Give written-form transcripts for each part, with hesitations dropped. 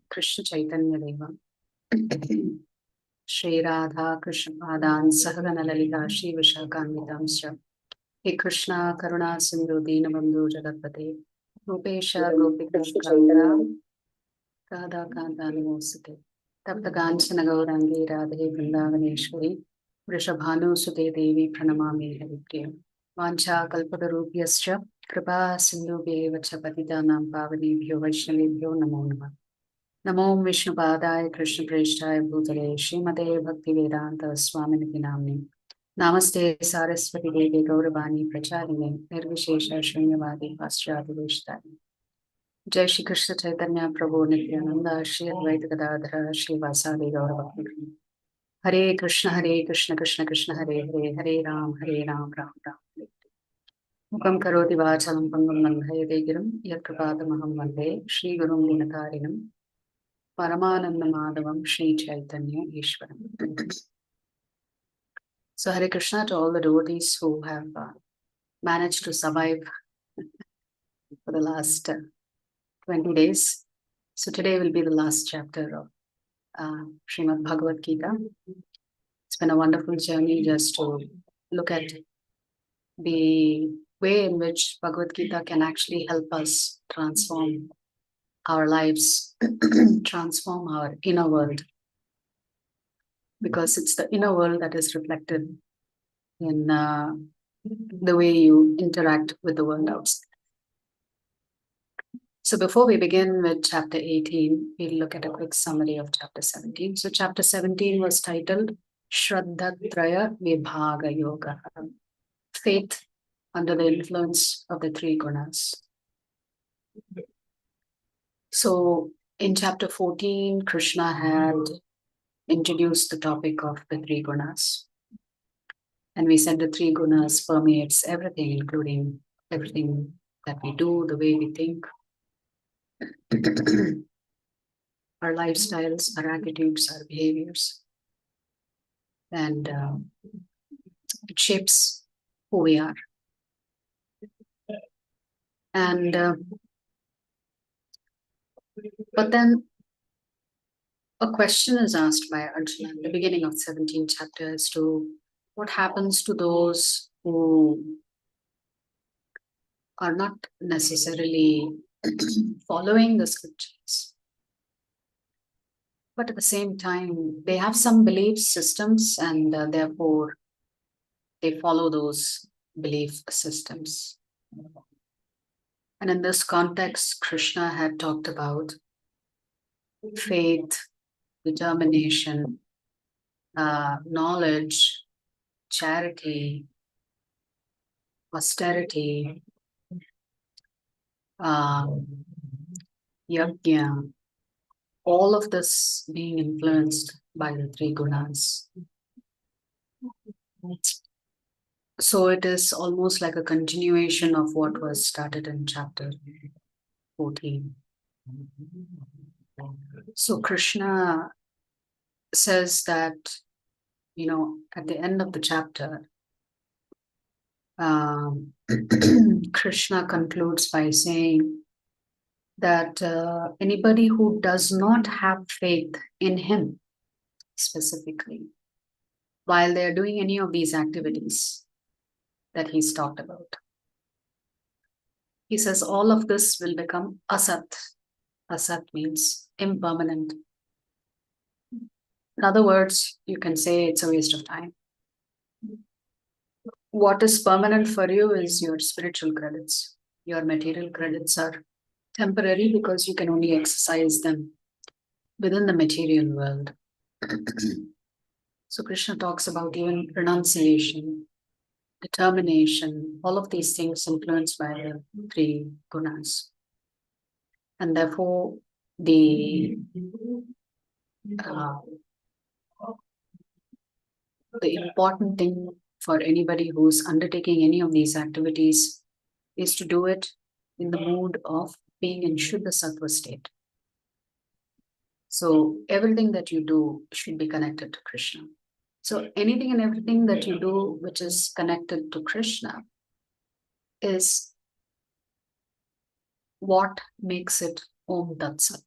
Krishna Chaitanya Deva Shri Radha Krishna Padan Sahagana Lalita Shri Vishakamitamsya He Krishna Karuna Sindhu Dinabandhu Jagatpate Rupesha Gopikashkandra Radha Kanta Namosate Tapta Kanchana Gaurangi Radhe Vrindavaneshwari Vrishabhanu Sute Devi Pranamami Haripriya Vancha Kalpatarupyascha Kripa Sindhu Bevacha Patitanam Pavanebhyo Vaishnavebhyo Namo Namah Namo Vishnu Padaya Krishna Preshthaya Bhutale Srimate Bhakti Vedanta Swaminiti Namni Namaste Saraswati Devi Gauravani Pracharine Nirvishesha Shunyavadi Paschati Veshtani Jai Shri Krishna Chaitanya Prabhu Nityananda Shri Advaita Gadadhara Shri Vasadi Gauravakti Hare Krishna Krishna Krishna Hare Hare Hare Ram Ram Ram Hare Mukam Karoti Vachalam Pangam Nandhayate Giram Yat Kripatamaham Vande Shri Gurum Dinatarinam Paramananda Madhavam Shri Chaitanya Ishwaram. So Hare Krishna to all the devotees who have managed to survive for the last 20 days. So today will be the last chapter of Srimad Bhagavad Gita. It's been a wonderful journey just to look at the way in which Bhagavad Gita can actually help us transform our lives, transform our inner world. Because it's the inner world that is reflected in the way you interact with the world outside. So before we begin with chapter 18, we'll look at a quick summary of chapter 17. So chapter 17 was titled Shraddhatraya Vibhaga Yoga, faith under the influence of the three gunas. So in chapter 14, Krishna had introduced the topic of the three gunas. And we said the three gunas permeates everything, including everything that we do, the way we think, our lifestyles, our attitudes, our behaviors. And it shapes who we are. And but then a question is asked by Arjuna at the beginning of 17th chapter as to what happens to those who are not necessarily following the scriptures, but at the same time they have some belief systems and therefore they follow those belief systems. And in this context, Krishna had talked about faith, determination, knowledge, charity, austerity, yajna, all of this being influenced by the three gunas. So it is almost like a continuation of what was started in chapter 14. So Krishna says that, at the end of the chapter, Krishna concludes by saying that anybody who does not have faith in him specifically, while they're doing any of these activities that he's talked about, he says all of this will become asat. Asat means impermanent. In other words, you can say it's a waste of time. What is permanent for you is your spiritual credits. Your material credits are temporary because you can only exercise them within the material world. So Krishna talks about even renunciation, determination, all of these things influenced by the three gunas. And therefore, the important thing for anybody who's undertaking any of these activities is to do it in the mood of being in Shuddha Sattva state. So everything that you do should be connected to Krishna. So anything and everything that you do which is connected to Krishna is what makes it Om Tat Sat.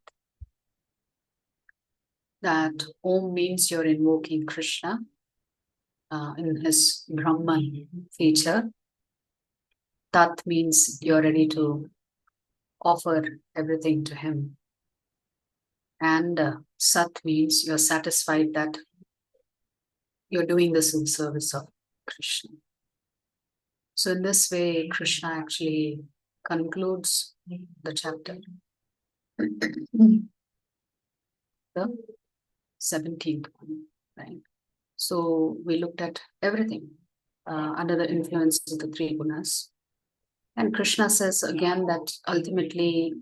that Om means you're invoking Krishna in his Brahman feature. Tat means you're ready to offer everything to him. And Sat means you're satisfied that you're doing this in service of Krishna. So in this way, Krishna actually concludes the chapter. The 17th one, right? So we looked at everything under the influence of the three gunas. And Krishna says again that ultimately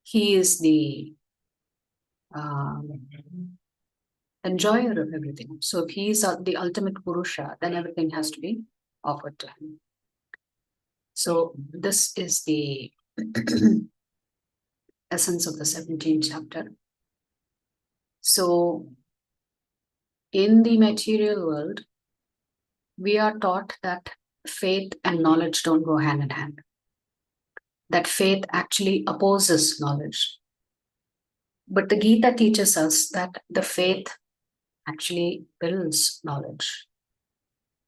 he is the enjoyer of everything. So if he is the ultimate Purusha, then everything has to be offered to him. So this is the essence of the 17th chapter. So in the material world, we are taught that faith and knowledge don't go hand in hand. That faith actually opposes knowledge. But the Gita teaches us that the faith actually builds knowledge.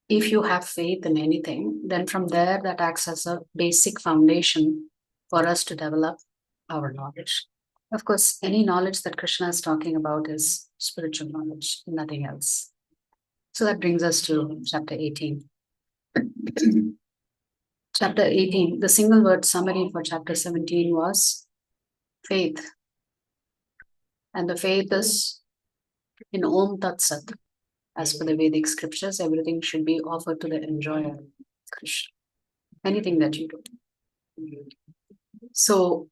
If you have faith in anything, then from there that acts as a basic foundation for us to develop our knowledge. Of course, any knowledge that Krishna is talking about is spiritual knowledge, nothing else. So that brings us to chapter 18. Chapter 18, the single word summary for chapter 17 was faith. And the faith is in Om Tat Sat. As per the Vedic scriptures, everything should be offered to the enjoyer, Krishna. Anything that you do. So,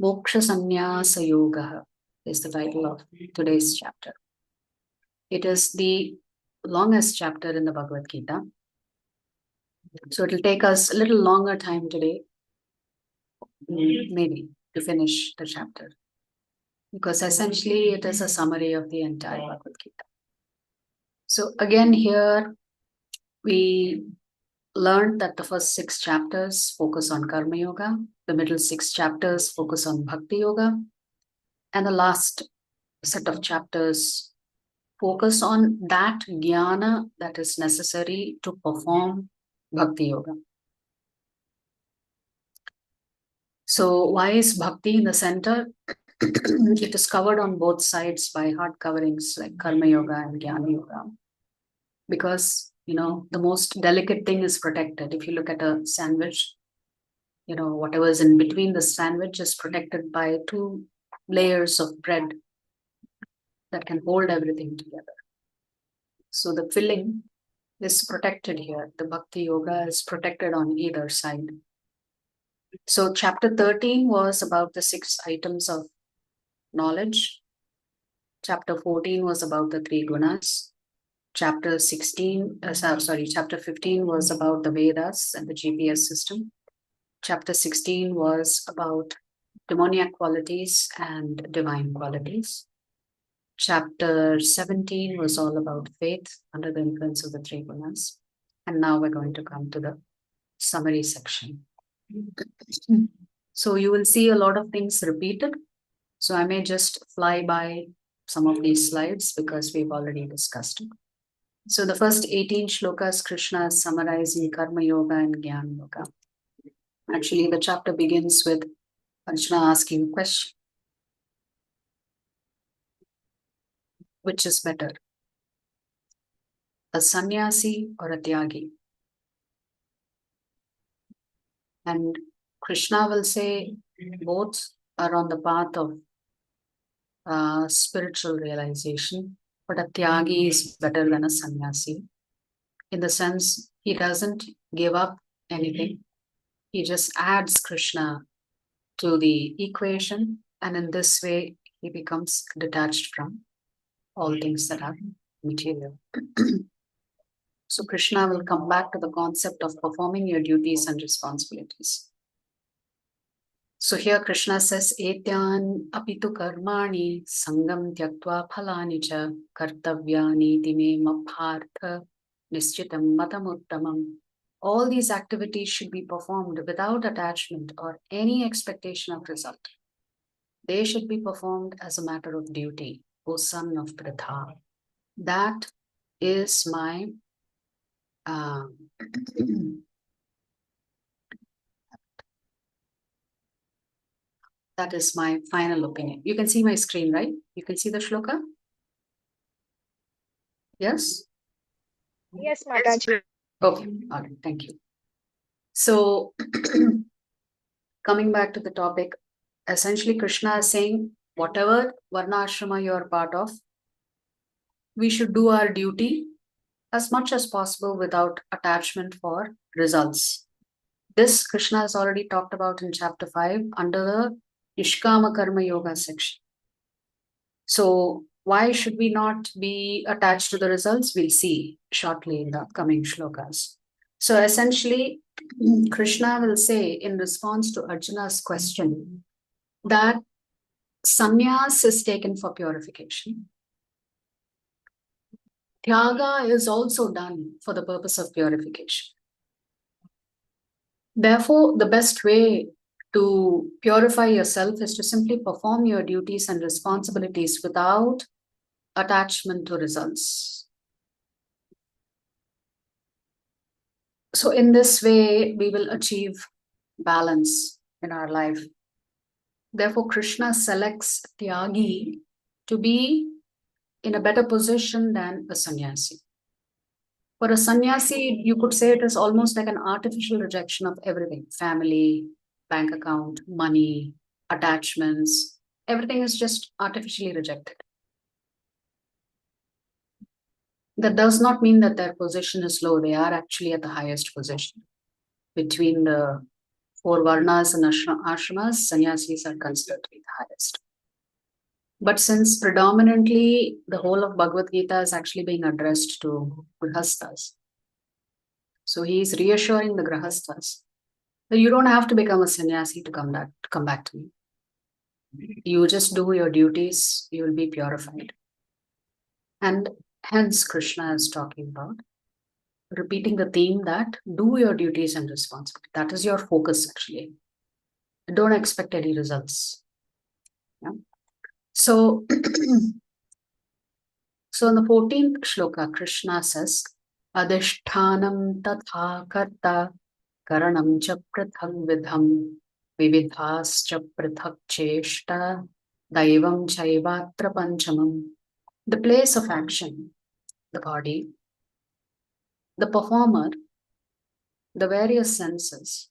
Moksha Sannyasa Yoga is the title of today's chapter. It is the longest chapter in the Bhagavad Gita. So it will take us a little longer time today, maybe, to finish the chapter. Because essentially it is a summary of the entire Bhagavad Gita. So again here, we learned that the first 6 chapters focus on Karma Yoga, the middle 6 chapters focus on Bhakti Yoga, and the last set of chapters focus on that jnana that is necessary to perform Bhakti Yoga. So why is Bhakti in the center? It is covered on both sides by hard coverings like Karma Yoga and Jnana Yoga. Because, the most delicate thing is protected. If you look at a sandwich, whatever is in between the sandwich is protected by 2 layers of bread that can hold everything together. So the filling is protected here. The Bhakti Yoga is protected on either side. So chapter 13 was about the 6 items of knowledge. Chapter 14 was about the 3 gunas. Chapter 15 was about the Vedas and the GPS system. Chapter 16 was about demoniac qualities and divine qualities. Chapter 17 was all about faith under the influence of the 3 gunas. And now we're going to come to the summary section. So you will see a lot of things repeated. So I may just fly by some of these slides because we've already discussed it. So the first 18 shlokas, Krishna is summarizing Karma Yoga and Jnana Yoga. Actually, the chapter begins with Arjuna asking a question. Which is better? A sannyasi or a tyagi? And Krishna will say both are on the path of spiritual realization, but a tyagi is better than a sannyasi. In the sense, he doesn't give up anything. He just adds Krishna to the equation, and in this way, he becomes detached from all things that are material. So Krishna will come back to the concept of performing your duties and responsibilities. So here Krishna says, Etyan apitu karmani sangam tyaktva phalani cha kartavyani time mabhartha nischitam matamuttamam. All these activities should be performed without attachment or any expectation of result. They should be performed as a matter of duty. O son of Pritha. That is my that is my final opinion. You can see my screen, right? You can see the shloka? Yes? Yes, Mataji. Okay, all right, thank you. So, coming back to the topic, essentially Krishna is saying, whatever Varna Ashrama you are part of, we should do our duty as much as possible without attachment for results. This Krishna has already talked about in chapter 5 under the Nishkama Karma Yoga section. So, why should we not be attached to the results? We'll see shortly in the upcoming shlokas. So, essentially, Krishna will say in response to Arjuna's question that sannyas is taken for purification. Tyaga is also done for the purpose of purification. Therefore, the best way to purify yourself is to simply perform your duties and responsibilities without attachment to results. So, in this way, we will achieve balance in our life. Therefore, Krishna selects Tyagi to be in a better position than a sannyasi. For a sannyasi, you could say it is almost like an artificial rejection of everything: family, bank account, money, attachments. Everything is just artificially rejected. That does not mean that their position is low. They are actually at the highest position. Between the 4 varnas and ashramas, sannyasis are considered to be the highest. But since predominantly the whole of Bhagavad Gita is actually being addressed to grihasthas, so he is reassuring the grihasthas that you don't have to become a sannyasi to come back to me. You just do your duties, you will be purified. And hence Krishna is talking about repeating the theme that do your duties and responsibility. That is your focus actually. Don't expect any results. Yeah? So, so in the 14th shloka, Krishna says, Adhishthanam tatha karta karanam cha prithak vidham vividhascha prithak cheshta daivam chaivatra panchamam. The place of action, the body, the performer, the various senses,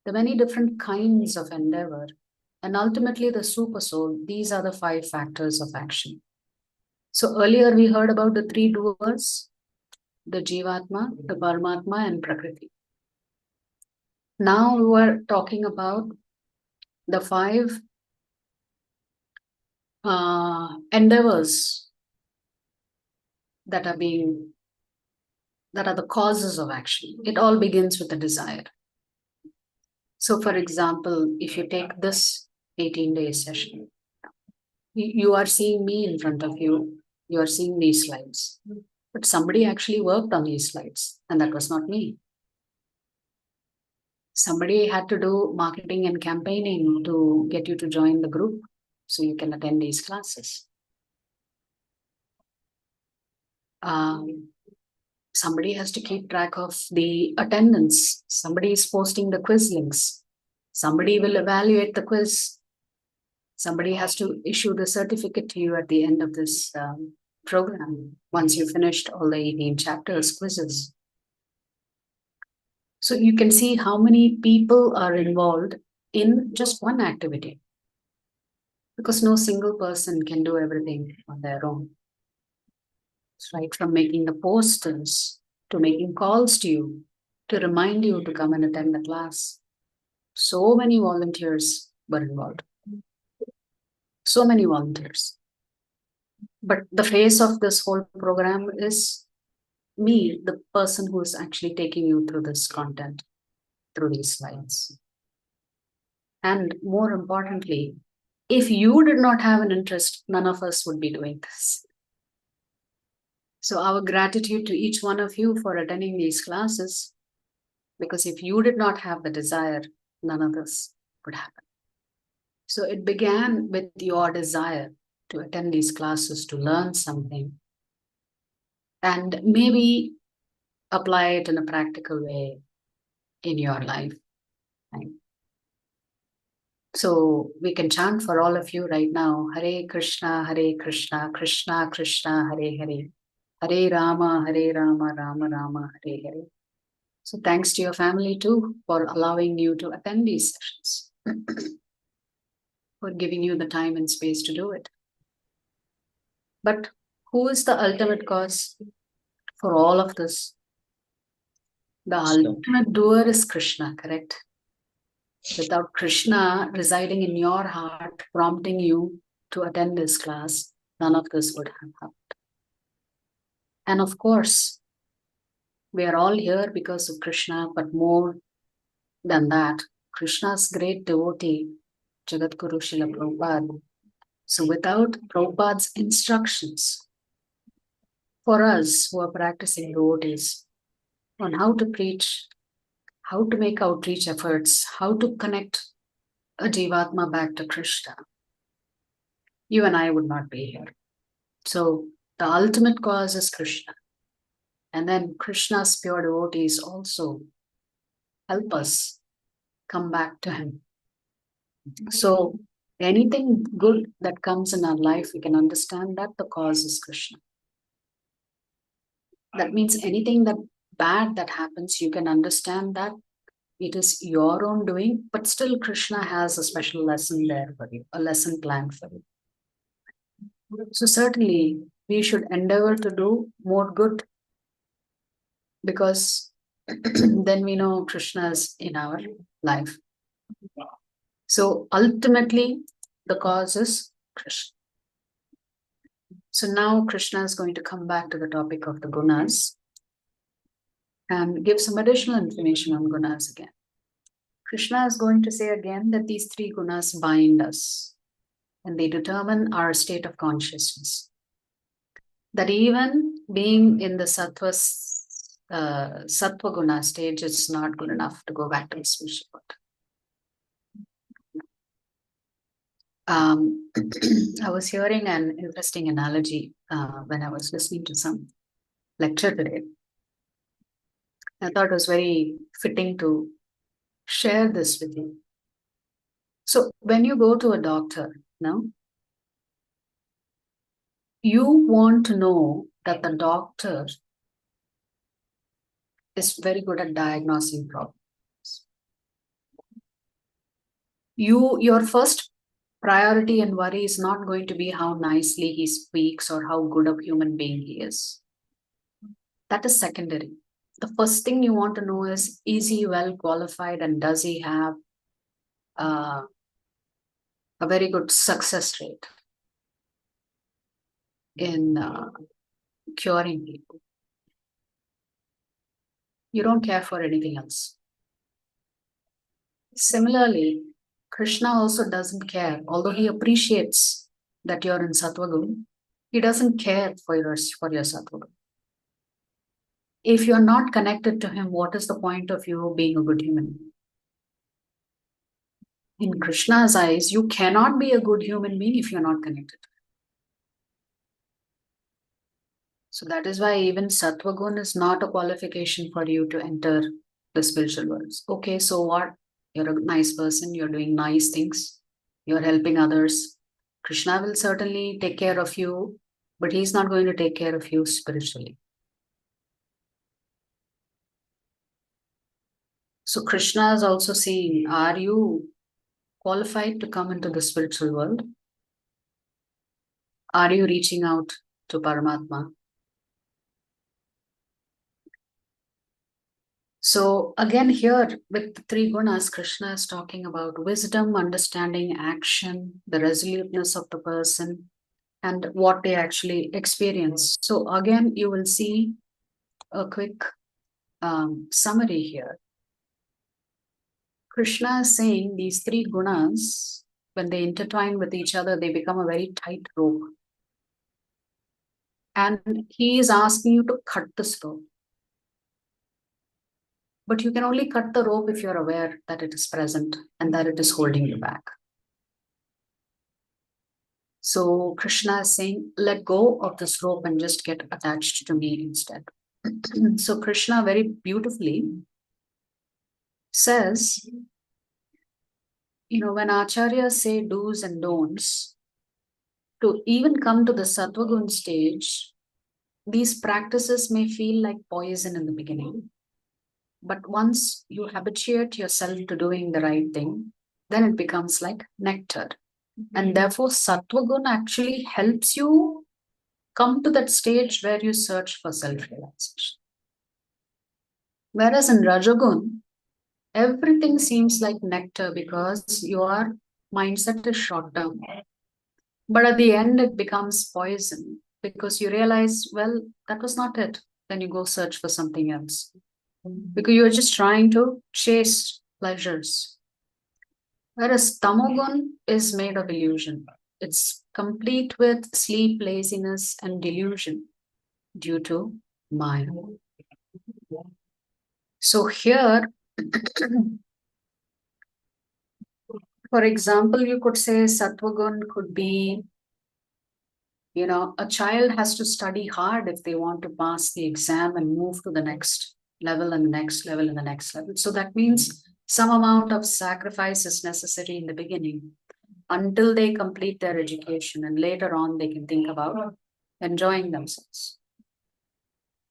the many different kinds of endeavor, and ultimately the super soul, these are the 5 factors of action. So earlier we heard about the 3 doers, the Jivatma, the Paramatma, and Prakriti. Now we are talking about the 5 endeavors that are the causes of action. It all begins with a desire. So for example, if you take this 18-day session, you are seeing me in front of you, you are seeing these slides, but somebody actually worked on these slides, and that was not me. Somebody had to do marketing and campaigning to get you to join the group so you can attend these classes. Somebody has to keep track of the attendance. Somebody is posting the quiz links. Somebody will evaluate the quiz. Somebody has to issue the certificate to you at the end of this program, once you finished all the 18 chapters, quizzes. So you can see how many people are involved in just one activity, because no single person can do everything on their own. It's right from making the posters to making calls to you to remind you to come and attend the class. So many volunteers were involved. So many volunteers. But the face of this whole program is me, the person who is actually taking you through this content, through these slides. And more importantly, if you did not have an interest, none of us would be doing this. So our gratitude to each one of you for attending these classes, because if you did not have the desire, none of this would happen. So it began with your desire to attend these classes to learn something and maybe apply it in a practical way in your life. Right? So we can chant for all of you right now. Hare Krishna, Krishna Krishna, Hare Hare. Hare Rama, Rama Rama, Hare Hare. So thanks to your family too for allowing you to attend these sessions, for giving you the time and space to do it. But who is the ultimate cause for all of this? The ultimate doer is Krishna, correct? Without Krishna residing in your heart, prompting you to attend this class, none of this would have happened. And of course, we are all here because of Krishna, but more than that, Krishna's great devotee, Jagadguru Srila Prabhupada. So without Prabhupada's instructions for us who are practicing devotees on how to preach, how to make outreach efforts, how to connect a Jivatma back to Krishna, you and I would not be here. So the ultimate cause is Krishna. And then Krishna's pure devotees also help us come back to him. So anything good that comes in our life, we can understand that the cause is Krishna. That means anything that bad that happens, you can understand that it is your own doing, but still Krishna has a special lesson there for you, a lesson planned for you. So certainly we should endeavor to do more good, because then we know Krishna is in our life. So ultimately the cause is Krishna. So now Krishna is going to come back to the topic of the gunas and give some additional information on gunas again. Krishna is going to say again that these three gunas bind us and they determine our state of consciousness. That even being in the sattva guna stage is not good enough to go back to the spiritual world. I was hearing an interesting analogy when I was listening to some lecture today. I thought it was very fitting to share this with you. So when you go to a doctor, you want to know that the doctor is very good at diagnosing problems. Your first priority and worry is not going to be how nicely he speaks or how good a human being he is. That is secondary. The first thing you want to know is he well qualified and does he have a very good success rate in curing people. You don't care for anything else. Similarly, Krishna also doesn't care, although he appreciates that you're in Sattva Guna, he doesn't care for your Sattva Guna. If you're not connected to him, what is the point of you being a good human being? In Krishna's eyes, you cannot be a good human being if you're not connected. So that is why even Sattva Guna is not a qualification for you to enter the spiritual world. Okay, so what? You're a nice person, you're doing nice things, you're helping others. Krishna will certainly take care of you, but he's not going to take care of you spiritually. So Krishna is also saying, are you qualified to come into the spiritual world? Are you reaching out to Paramatma? So again here with the three gunas, Krishna is talking about wisdom, understanding, action, the resoluteness of the person, and what they actually experience. So again, you will see a quick summary here. Krishna is saying these three gunas, when they intertwine with each other, they become a very tight rope. And he is asking you to cut this rope. But you can only cut the rope if you're aware that it is present and that it is holding you back. So Krishna is saying, let go of this rope and just get attached to me instead. So Krishna very beautifully says, when acharyas say do's and don'ts, to even come to the sattvagun stage, these practices may feel like poison in the beginning. But once you habituate yourself to doing the right thing, then it becomes like nectar. And therefore, sattvagun actually helps you come to that stage where you search for self-realization. Whereas in rajagun, everything seems like nectar because your mindset is short term. But at the end, it becomes poison because you realize, well, that was not it. Then you go search for something else because you're just trying to chase pleasures. Whereas tamogun is made of illusion. It's complete with sleep, laziness, and delusion due to Maya. So here, for example, you could say Sattvagun could be, a child has to study hard if they want to pass the exam and move to the next level and the next level and the next level. So that means some amount of sacrifice is necessary in the beginning until they complete their education, and later on they can think about enjoying themselves.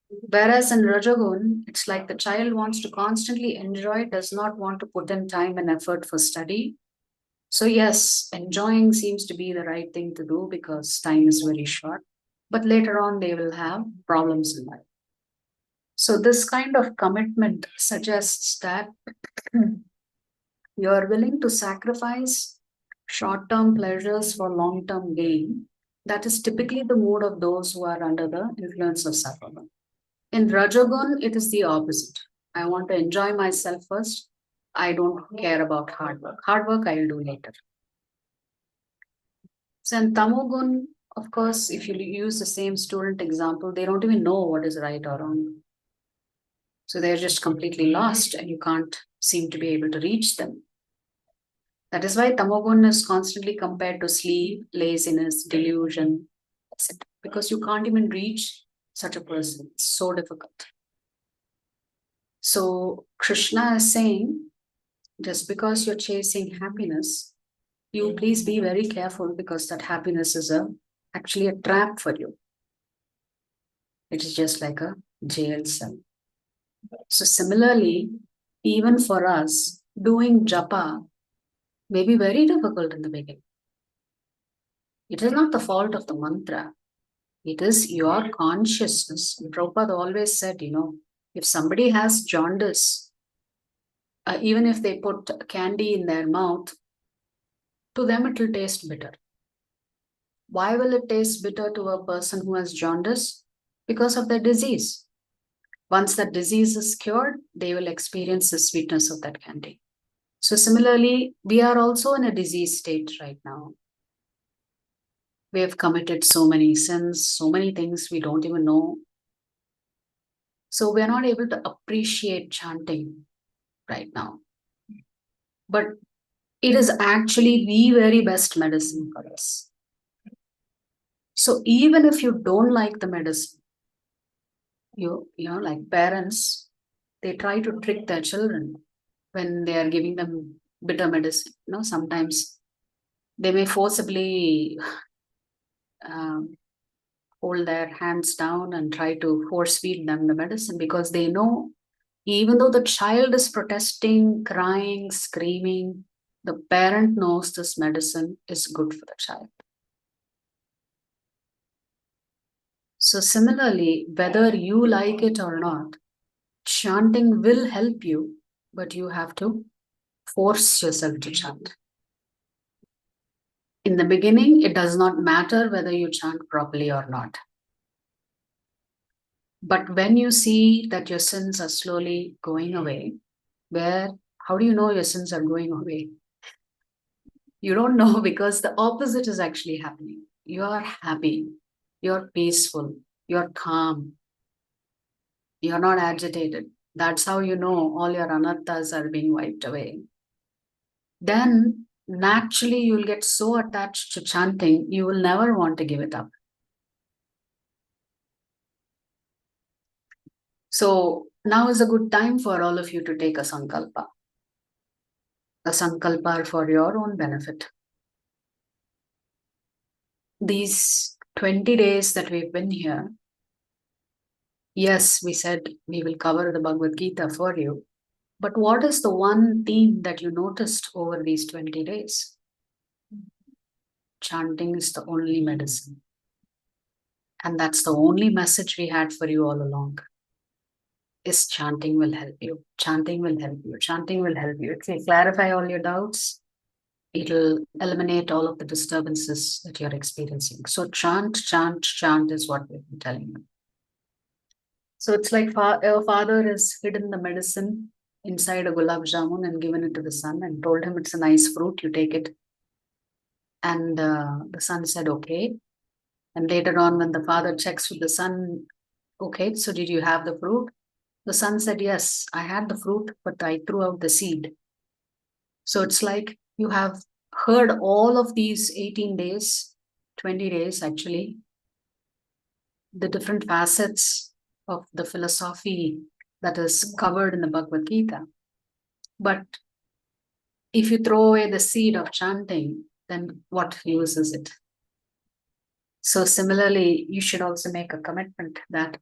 Whereas in Rajagun, it's like the child wants to constantly enjoy, does not want to put in time and effort for study. So yes, enjoying seems to be the right thing to do because time is very short, but later on they will have problems in life. So this kind of commitment suggests that you are willing to sacrifice short-term pleasures for long-term gain. That is typically the mood of those who are under the influence of sattvagun. In rajagun, it is the opposite. I want to enjoy myself first. I don't care about hard work. Hard work I'll do later. So in tamogun, of course, if you use the same student example, they don't even know what is right or wrong. So they're just completely lost and you can't seem to be able to reach them. That is why tamogun is constantly compared to sleep, laziness, delusion, etc. Because you can't even reach such a person. It's so difficult. So Krishna is saying, just because you're chasing happiness, you please be very careful because that happiness is actually a trap for you. It is just like a jail cell. So similarly, even for us, doing japa may be very difficult in the beginning. It is not the fault of the mantra. It is your consciousness. Prabhupada always said, if somebody has jaundice, even if they put candy in their mouth, to them it will taste bitter. Why will it taste bitter to a person who has jaundice? Because of their disease. Once that disease is cured, they will experience the sweetness of that candy. So similarly, we are also in a disease state right now. We have committed so many sins, so many things we don't even know. So we're not able to appreciate chanting right now. But it is actually the very best medicine for us. So even if you don't like the medicine, like parents, they try to trick their children when they are giving them bitter medicine. Sometimes they may forcibly hold their hands down and try to force feed them the medicine because they know even though the child is protesting, crying, screaming, the parent knows this medicine is good for the child. So similarly, whether you like it or not, chanting will help you, but you have to force yourself to chant. In the beginning, it does not matter whether you chant properly or not. But when you see that your sins are slowly going away, how do you know your sins are going away? You don't know because the opposite is actually happening. You are happy, you're peaceful, you're calm, you're not agitated. That's how you know all your anarthas are being wiped away. Then naturally you'll get so attached to chanting, you will never want to give it up. So now is a good time for all of you to take a sankalpa for your own benefit. These 20 days that we've been here, yes, we said we will cover the Bhagavad Gita for you. But what is the one theme that you noticed over these 20 days? Chanting is the only medicine. And that's the only message we had for you all along. Is chanting will help you. Chanting will help you. Chanting will help you. It will clarify all your doubts. It'll eliminate all of the disturbances that you're experiencing. So chant, chant, chant is what we've been telling you. So it's like our father has hidden the medicine inside a gulab jamun and given it to the son and told him it's a nice fruit, you take it. And the son said, okay. And later on, when the father checks with the son, okay, so did you have the fruit? The son said, yes, I had the fruit, but I threw out the seed. So it's like you have heard all of these 18 days, 20 days actually, the different facets of the philosophy that is covered in the Bhagavad Gita. But if you throw away the seed of chanting, then what use is it? So similarly, you should also make a commitment that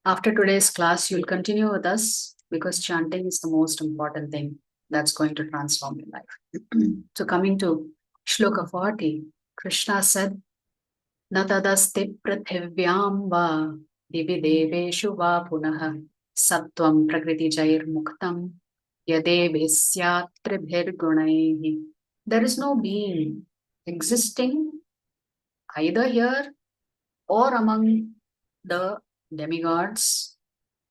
after today's class, you'll continue with us because chanting is the most important thing that's going to transform your life. So coming to Shloka 40, Krishna said, Natadasti prathivyam va divi deveshu va punaha sattvam prakriti jair muktam yadebhisya tribhir gunaihi. There is no being existing either here or among the demigods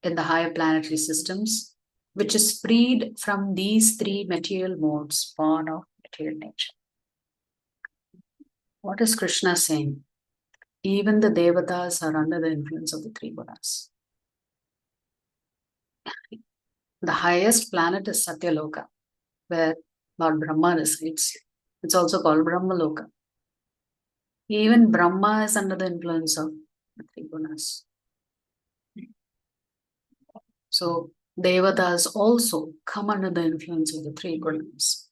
in the higher planetary systems, which is freed from these three material modes born of material nature. What is Krishna saying? Even the devatas are under the influence of the three gunas. The highest planet is Satyaloka, where Lord Brahma resides. It's also called Brahmaloka. Even Brahma is under the influence of the three gunas. So devatas also come under the influence of the three gunas.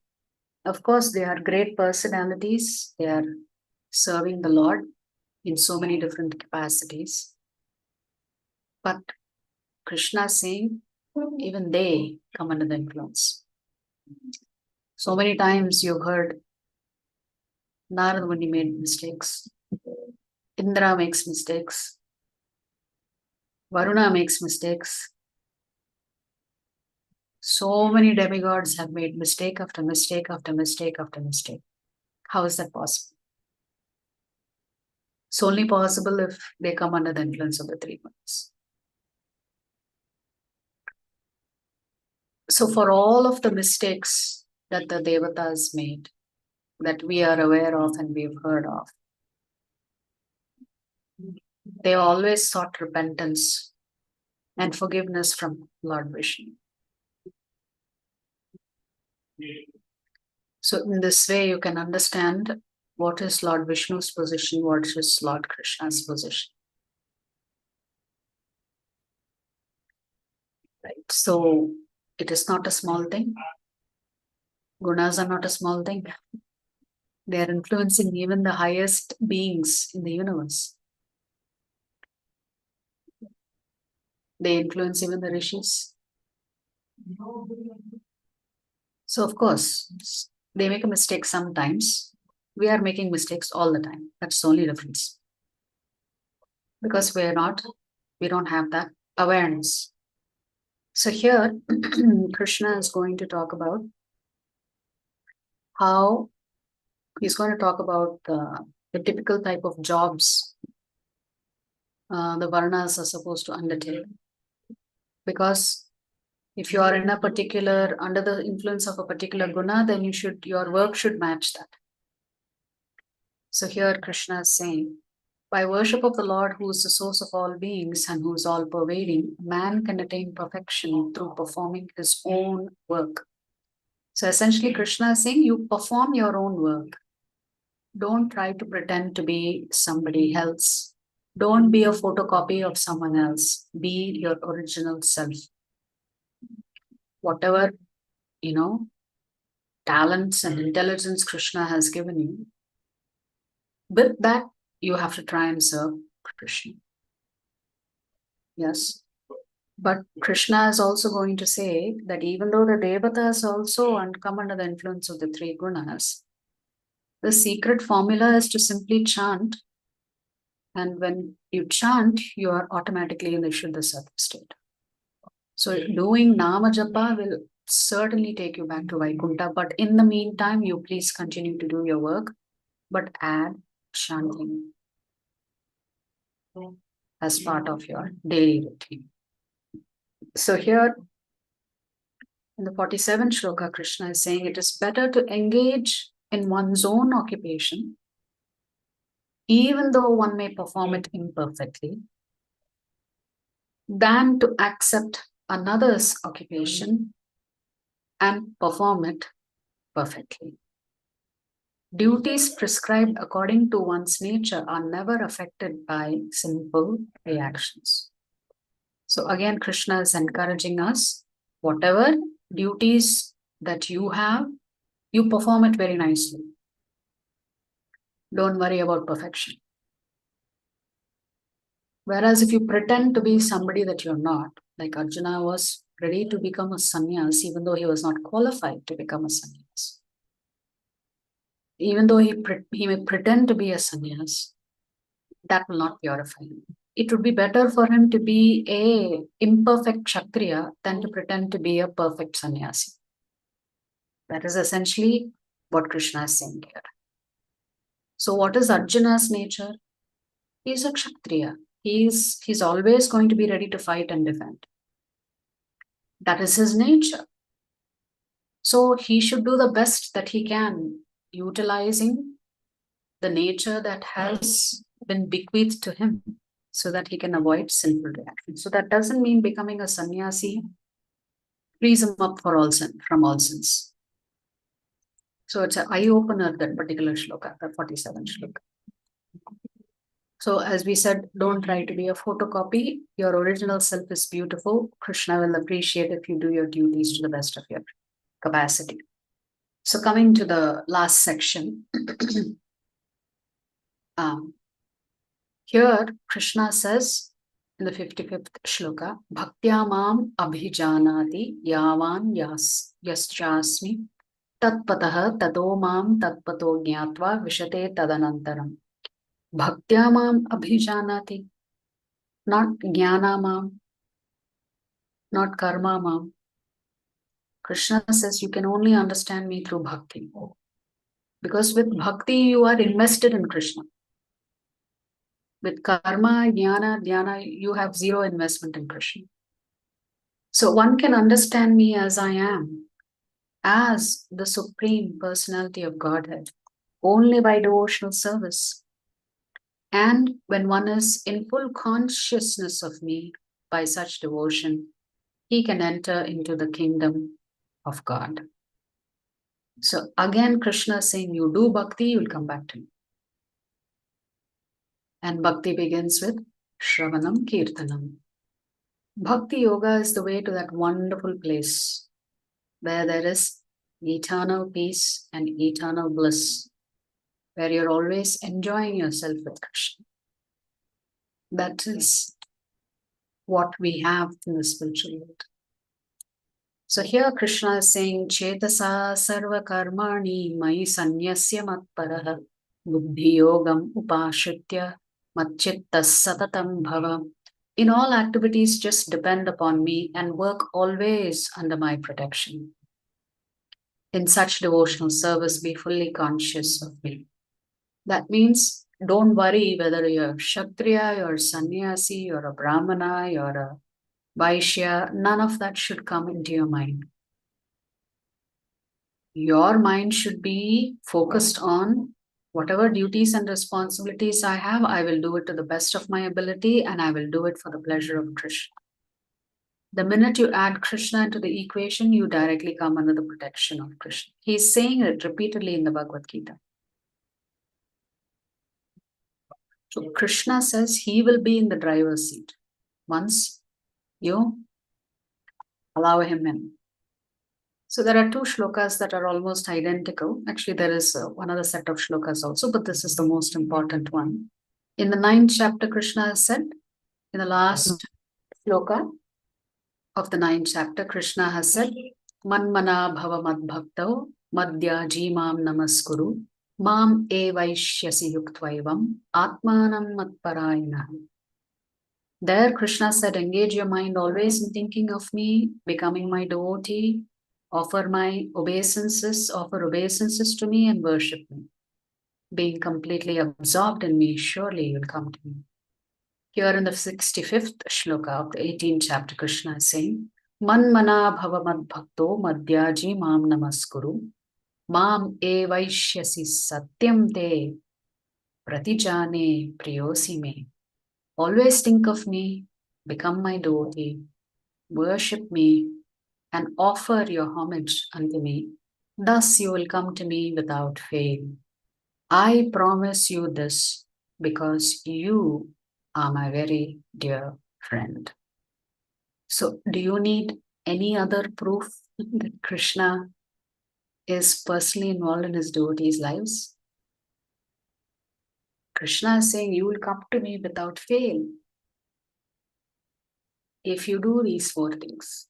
Of course, they are great personalities. They are serving the Lord in so many different capacities. But Krishna is saying, even they come under the influence. So many times you've heard Narada Muni made mistakes. Indra makes mistakes. Varuna makes mistakes. So many demigods have made mistake after mistake after mistake after mistake. How is that possible? It's only possible if they come under the influence of the three gunas. So for all of the mistakes that the devatas made, that we are aware of and we've heard of, they always sought repentance and forgiveness from Lord Vishnu. So in this way, you can understand what is Lord Vishnu's position, what is Lord Krishna's position. Right. So it is not a small thing. Gunas are not a small thing. They are influencing even the highest beings in the universe. They influence even the rishis. So of course, they make a mistake sometimes. We are making mistakes all the time. That's the only difference. Because we don't have that awareness. So here, Krishna is going to talk about how he's going to talk about the typical type of jobs the Varnas are supposed to undertake. Because if you are in a particular, under the influence of a particular guna, then your work should match that. So here Krishna is saying, by worship of the Lord, who is the source of all beings and who is all pervading, man can attain perfection through performing his own work. So essentially, Krishna is saying you perform your own work. Don't try to pretend to be somebody else. Don't be a photocopy of someone else. Be your original self. Whatever, talents and intelligence Krishna has given you, with that, you have to try and serve Krishna. Yes. But Krishna is also going to say that even though the Devatas also come under the influence of the three gunas, the secret formula is to simply chant. And when you chant, you are automatically in the Shuddha Sattva state. So doing Nama Japa will certainly take you back to Vaikuntha. But in the meantime, you please continue to do your work, but add chanting as part of your daily routine. So here in the 47th shloka, Krishna is saying it is better to engage in one's own occupation, even though one may perform it imperfectly, than to accept another's occupation and perform it perfectly. Duties prescribed according to one's nature are never affected by simple reactions. So again, Krishna is encouraging us, whatever duties that you have, you perform it very nicely. Don't worry about perfection. Whereas if you pretend to be somebody that you're not, like Arjuna was ready to become a sannyas, even though he was not qualified to become a sannyas. Even though he may pretend to be a sannyas, that will not purify him. It would be better for him to be a imperfect kshatriya than to pretend to be a perfect sannyasi. That is essentially what Krishna is saying here. So what is Arjuna's nature? He is a kshatriya. He's always going to be ready to fight and defend. That is his nature. So he should do the best that he can, utilizing the nature that has been bequeathed to him so that he can avoid sinful reactions. So that doesn't mean becoming a sannyasi frees him up from all sins. So it's an eye-opener, that particular shloka, the 47th shloka. So as we said, don't try to be a photocopy. Your original self is beautiful. Krishna will appreciate if you do your duties to the best of your capacity. So coming to the last section, here Krishna says in the 55th shloka, Bhaktya mam abhijanati yavan yaschasmi tatpataha tato mam tatpato jnatva vishate tadanantaram. Bhaktya mam abhijanati, not jnana mam, not karma mam. Krishna says you can only understand me through bhakti. Because with bhakti, you are invested in Krishna. With karma, jnana, dhyana, you have zero investment in Krishna. So one can understand me as I am, as the Supreme Personality of Godhead, only by devotional service. And when one is in full consciousness of me by such devotion, he can enter into the kingdom of God. So again, Krishna is saying, you do bhakti, you'll come back to me. And bhakti begins with Shravanam Kirtanam. Bhakti yoga is the way to that wonderful place where there is eternal peace and eternal bliss, where you're always enjoying yourself with Krishna. That is what we have in the spiritual world. So here Krishna is saying, Chetasa sarva karmani mai sanyasya matparaha buddhi yogam upashritya matchittas satatam bhava. In all activities, just depend upon me and work always under my protection. In such devotional service, be fully conscious of me. That means don't worry whether you're Kshatriya, you're Sannyasi, you're a Brahmana, you're a Vaishya. None of that should come into your mind. Your mind should be focused on whatever duties and responsibilities I have, I will do it to the best of my ability and I will do it for the pleasure of Krishna. The minute you add Krishna into the equation, you directly come under the protection of Krishna. He's saying it repeatedly in the Bhagavad Gita. So Krishna says he will be in the driver's seat once you allow him in. So there are two shlokas that are almost identical. Actually, there is one other set of shlokas also, but this is the most important one. In the 9th chapter, Krishna has said, in the last shloka of the 9th chapter, Krishna has said, Manmana bhava mad bhakto madhya jimam namaskuru mam evaishyasi yuktvaevam atmanam matparayana. There, Krishna said, engage your mind always in thinking of me, becoming my devotee, offer obeisances to me and worship me. Being completely absorbed in me, surely you'll come to me. Here in the 65th shloka of the 18th chapter, Krishna is saying, Manmana bhava mad bhakto madhyaji mam namaskuru mam evaishyasi satyam te pratijane priyosi me. Always think of me, become my devotee, worship me, and offer your homage unto me. Thus you will come to me without fail. I promise you this because you are my very dear friend. So, do you need any other proof that Krishna is personally involved in his devotees' lives? Krishna is saying, you will come to me without fail if you do these 4 things.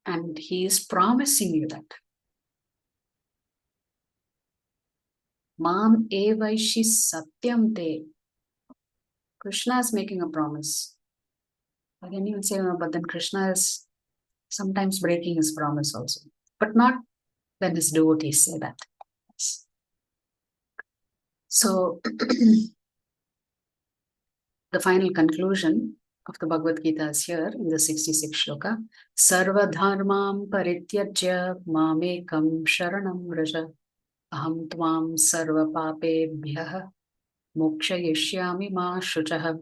And he is promising you that. Mam evaishi satyam te. Krishna is making a promise. I can even say, no, but then Krishna is sometimes breaking his promise also. But not when his devotees say that. So, the final conclusion of the Bhagavad Gita is here in the 66th shloka. Sarva dharmam parityajya mamekam sharanam vraja aham tvam sarva papebhyah mokshayishyami ma shuchah.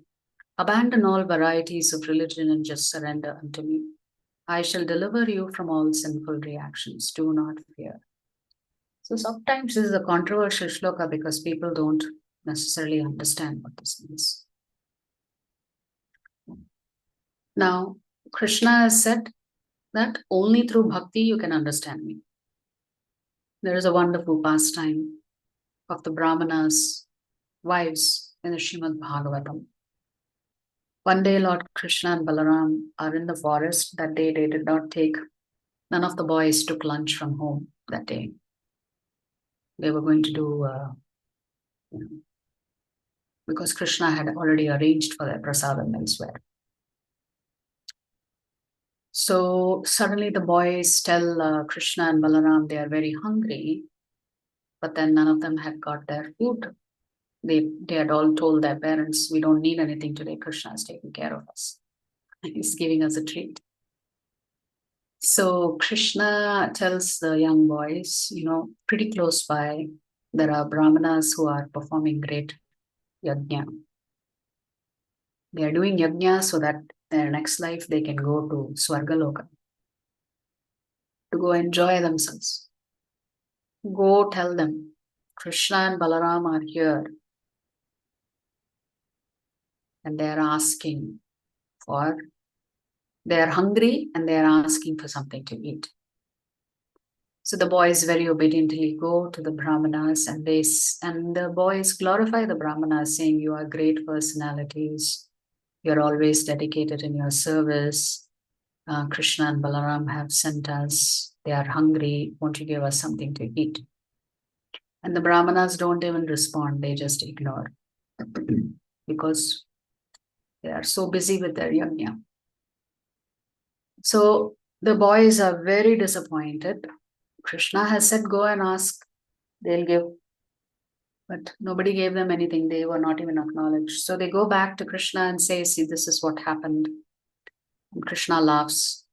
Abandon all varieties of religion and just surrender unto me. I shall deliver you from all sinful reactions. Do not fear. So sometimes this is a controversial shloka because people don't necessarily understand what this means. Now, Krishna has said that only through bhakti you can understand me. There is a wonderful pastime of the Brahmanas' wives in the Srimad Bhagavatam. One day, Lord Krishna and Balaram are in the forest. That day, they did not take, none of the boys took lunch from home that day. They were going to do, because Krishna had already arranged for their prasadam elsewhere. So suddenly the boys tell Krishna and Balaram they are very hungry, but then none of them had got their food. They had all told their parents, we don't need anything today. Krishna is taking care of us. He's giving us a treat. So Krishna tells the young boys, pretty close by, there are Brahmanas who are performing great yajna. They are doing yajna so that their next life they can go to Swargaloka, to go enjoy themselves. Go tell them, Krishna and Balaram are here and they are asking for, they are hungry and they are asking for something to eat. So the boys very obediently go to the Brahmanas and the boys glorify the Brahmanas, saying, you are great personalities. You're always dedicated in your service. Krishna and Balaram have sent us. They are hungry. Won't you give us something to eat? And the Brahmanas don't even respond. They just ignore because they are so busy with their yajna. So the boys are very disappointed. Krishna has said, go and ask, they'll give. But nobody gave them anything. They were not even acknowledged. So they go back to Krishna and say, see, this is what happened. And Krishna laughs.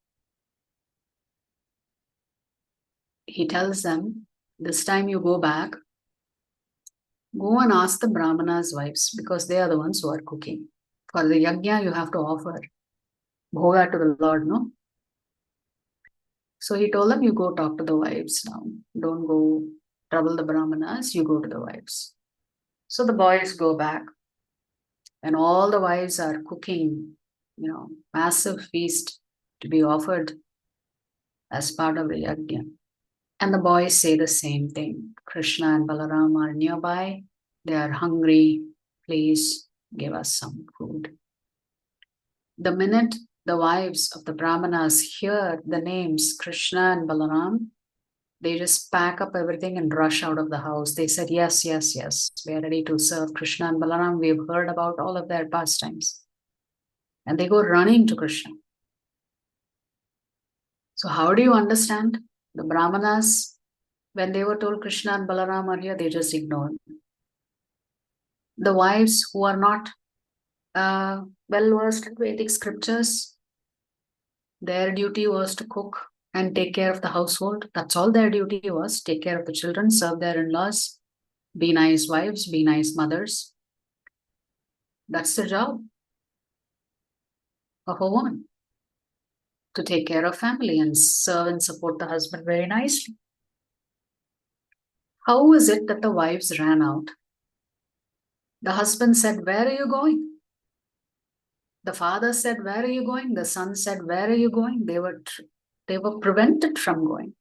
He tells them, this time you go back, go and ask the Brahmanas' wives because they are the ones who are cooking For the yajna, you have to offer bhoga to the Lord, no? So he told them, you go talk to the wives now. Don't go trouble the brahmanas, you go to the wives. So the boys go back, and all the wives are cooking, massive feast to be offered as part of the yajna. And the boys say the same thing. Krishna and Balaram are nearby. They are hungry. Please give us some food. The minute the wives of the Brahmanas hear the names Krishna and Balaram, they just pack up everything and rush out of the house. They said, yes, yes, yes, we are ready to serve Krishna and Balaram. We've heard about all of their pastimes. And they go running to Krishna. So how do you understand? The Brahmanas, when they were told Krishna and Balaram are here, they just ignored. The wives who are not well-versed in Vedic scriptures, their duty was to cook and take care of the household. That's all their duty was. Take care of the children, serve their in-laws, be nice wives, be nice mothers. That's the job of a woman, to take care of family and serve and support the husband very nicely. How is it that the wives ran out? The husband said, where are you going? The father said, where are you going? The son said, where are you going? They were prevented from going.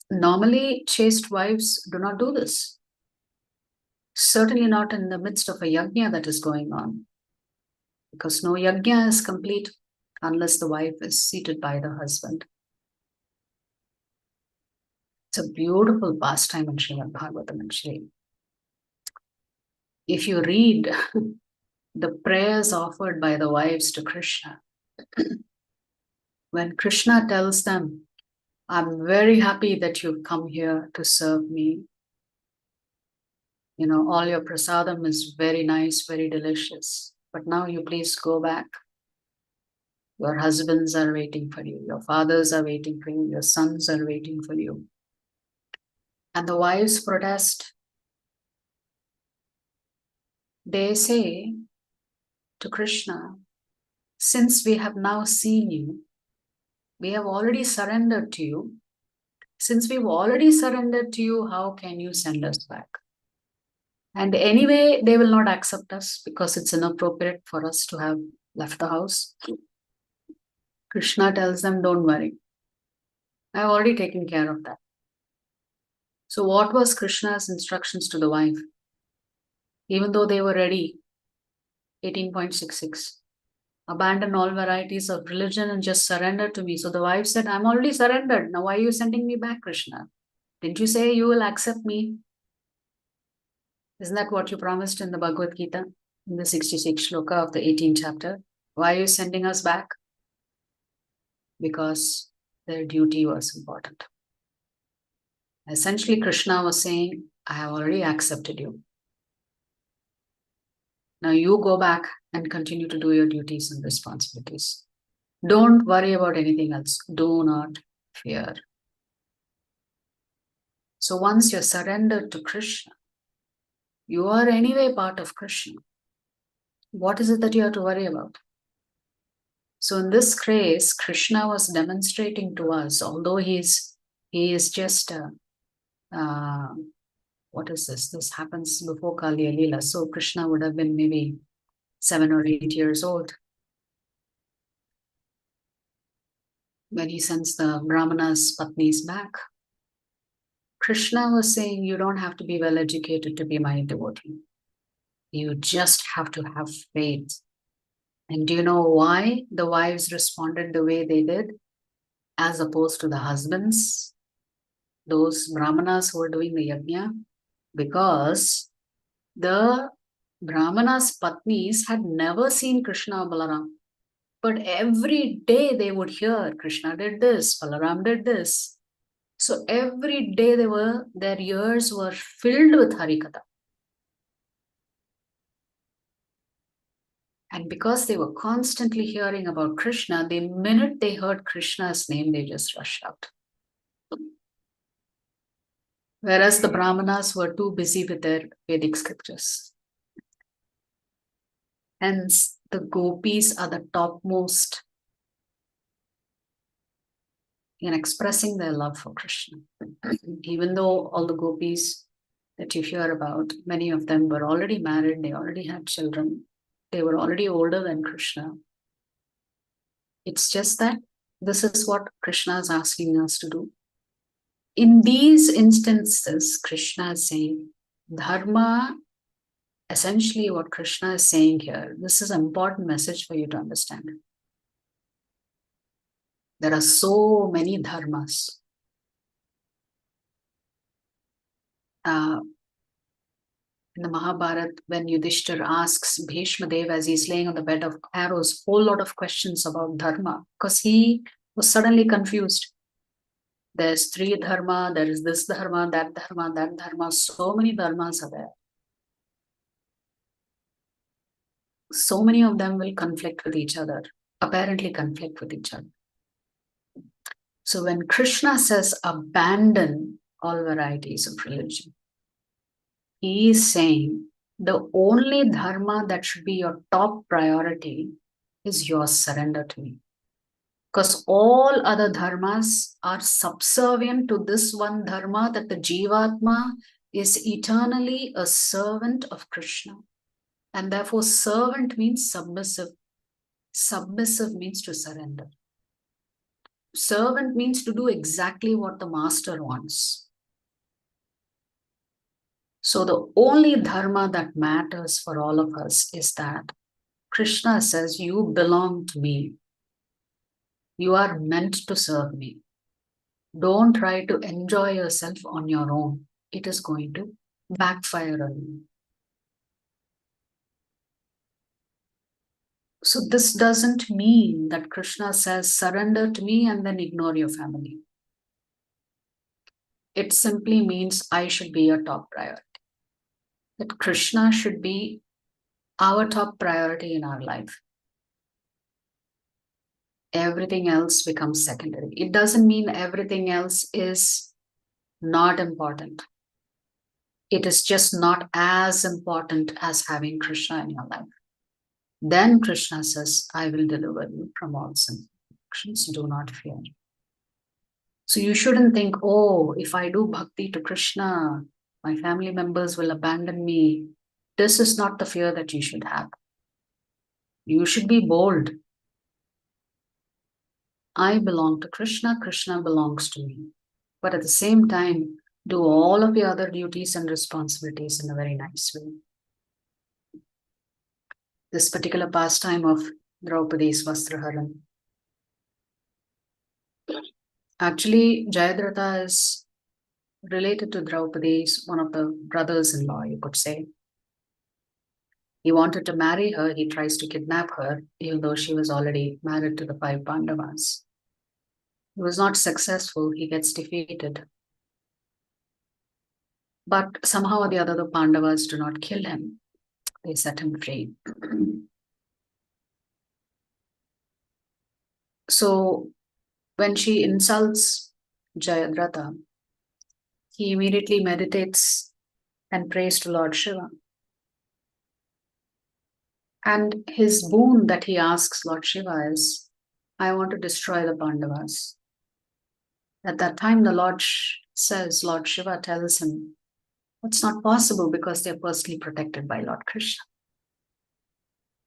Normally, chaste wives do not do this. Certainly not in the midst of a yajna that is going on. Because no yajna is complete unless the wife is seated by the husband. It's a beautiful pastime in Srimad Bhagavatam, actually. If you read the prayers offered by the wives to Krishna, when Krishna tells them, I'm very happy that you've come here to serve me. All your prasadam is very nice, very delicious. But now you please go back. Your husbands are waiting for you. Your fathers are waiting for you. Your sons are waiting for you. And the wives protest. They say to Krishna, since we have now seen you, we have already surrendered to you. Since we've already surrendered to you, how can you send us back? And anyway, they will not accept us because it's inappropriate for us to have left the house. Krishna tells them, don't worry. I've already taken care of that. So what was Krishna's instructions to the wife? Even though they were ready, 18.66, abandon all varieties of religion and just surrender to me. So the wife said, I'm already surrendered. Now why are you sending me back, Krishna? Didn't you say you will accept me? Isn't that what you promised in the Bhagavad Gita, in the 66th shloka of the 18th chapter? Why are you sending us back? Because their duty was important. Essentially, Krishna was saying, I have already accepted you. Now you go back and continue to do your duties and responsibilities. Don't worry about anything else. Do not fear. So once you're surrendered to Krishna, you are anyway part of Krishna. What is it that you have to worry about? So in this case, Krishna was demonstrating to us, although he is just what is this? This happens before Kali Leela. So Krishna would have been maybe 7 or 8 years old when he sends the Brahmanas' patnis back. Krishna was saying, you don't have to be well educated to be my devotee. You just have to have faith. And do you know why the wives responded the way they did, as opposed to the husbands, those Brahmanas who were doing the yajna? Because the Brahmanas' patnis had never seen Krishna or Balaram. But every day they would hear, Krishna did this, Balaram did this. So every day their ears were filled with Harikatha. And because they were constantly hearing about Krishna, the minute they heard Krishna's name, they just rushed out. Whereas the Brahmanas were too busy with their Vedic scriptures. Hence, the gopis are the topmost in expressing their love for Krishna. Even though all the gopis that you hear about, many of them were already married, they already had children, they were already older than Krishna. It's just that this is what Krishna is asking us to do. In these instances, Krishna is saying, Dharma, essentially what Krishna is saying here, this is an important message for you to understand. There are so many dharmas. In the Mahabharata, when Yudhishthir asks Bhishma Dev as he's laying on the bed of arrows, whole lot of questions about dharma, because he was suddenly confused. There's three dharma, there is this dharma, that dharma, that dharma. So many dharmas are there. So many of them will conflict with each other, apparently conflict with each other. So when Krishna says abandon all varieties of religion, he is saying the only dharma that should be your top priority is your surrender to me. Because all other dharmas are subservient to this one dharma, that the Jivatma is eternally a servant of Krishna. And therefore, servant means submissive. Submissive means to surrender. Servant means to do exactly what the master wants. So the only dharma that matters for all of us is that Krishna says, you belong to me. You are meant to serve me. Don't try to enjoy yourself on your own. It is going to backfire on you. So this doesn't mean that Krishna says, surrender to me and then ignore your family. It simply means I should be your top priority. That Krishna should be our top priority in our life. Everything else becomes secondary. It doesn't mean everything else is not important. It is just not as important as having Krishna in your life. Then Krishna says, I will deliver you from all sin. Do not fear. So you shouldn't think, oh, if I do bhakti to Krishna, my family members will abandon me. This is not the fear that you should have. You should be bold. I belong to Krishna, Krishna belongs to me. But at the same time, do all of the other duties and responsibilities in a very nice way. This particular pastime of Draupadi's Vastraharan. Actually, Jayadratha is related to Draupadi's one of the brothers-in-law, you could say. He wanted to marry her, he tries to kidnap her, even though she was already married to the 5 Pandavas. He was not successful, he gets defeated. But somehow or the other, the Pandavas do not kill him. They set him free. So when she insults Jayadratha, he immediately meditates and prays to Lord Shiva. And his boon that he asks Lord Shiva is, I want to destroy the Pandavas. At that time, the Lord Shiva tells him, it's not possible because they're personally protected by Lord Krishna.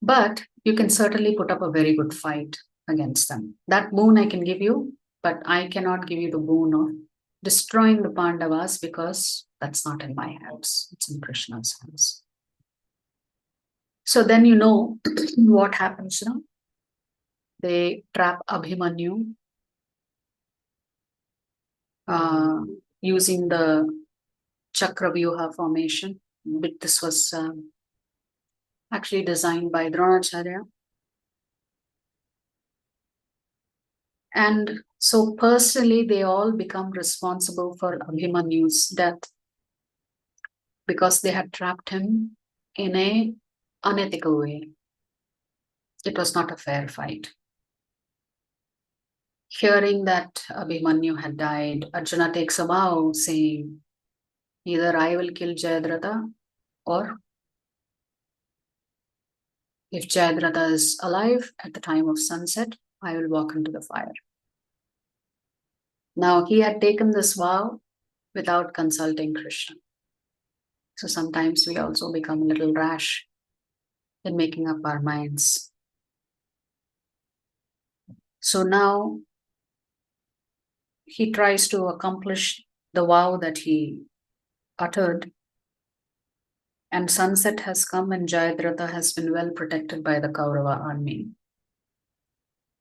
But you can certainly put up a very good fight against them. That boon I can give you, but I cannot give you the boon of destroying the Pandavas because that's not in my hands. It's in Krishna's hands. So then you know what happens now. They trap Abhimanyu using the Chakravyuha formation. This was actually designed by Dronacharya. And so personally, they all become responsible for Abhimanyu's death because they had trapped him in an unethical way. It was not a fair fight. Hearing that Abhimanyu had died, Arjuna takes a vow saying, either I will kill Jayadratha or If Jayadratha is alive at the time of sunset, I will walk into the fire. Now he had taken this vow without consulting Krishna. So sometimes we also become a little rash in making up our minds. So now he tries to accomplish the vow that he uttered, and sunset has come and Jayadratha has been well protected by the Kaurava army,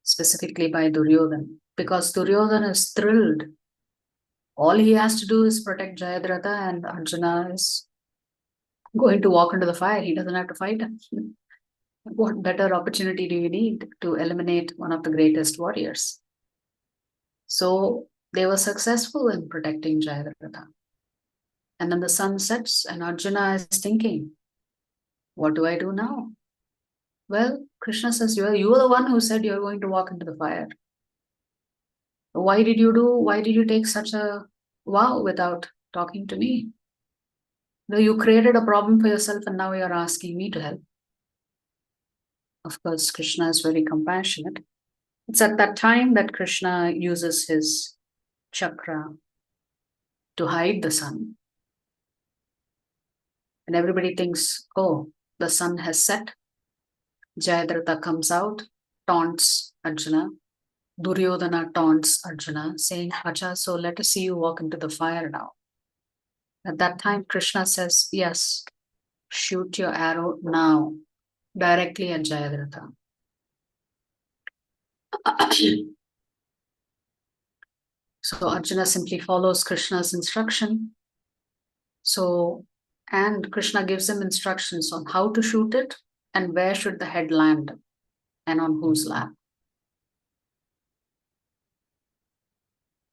specifically by Duryodhana, because Duryodhana is thrilled. All he has to do is protect Jayadratha and Arjuna is going to walk into the fire. He doesn't have to fight him. What better opportunity do you need to eliminate one of the greatest warriors? So they were successful in protecting Jayadratha. And then the sun sets and Arjuna is thinking, what do I do now? Well, Krishna says, you were the one who said you're going to walk into the fire. Why did you take such a vow without talking to me? No, you created a problem for yourself and now you're asking me to help. Of course, Krishna is very compassionate. It's at that time that Krishna uses his chakra to hide the sun. And everybody thinks, oh, the sun has set. Jayadratha comes out, taunts Arjuna. Duryodhana taunts Arjuna, saying, Acha, so let us see you walk into the fire now. At that time, Krishna says, yes, shoot your arrow now, directly at Jayadratha. So Arjuna simply follows Krishna's instruction. And Krishna gives him instructions on how to shoot it and where should the head land and on whose lap.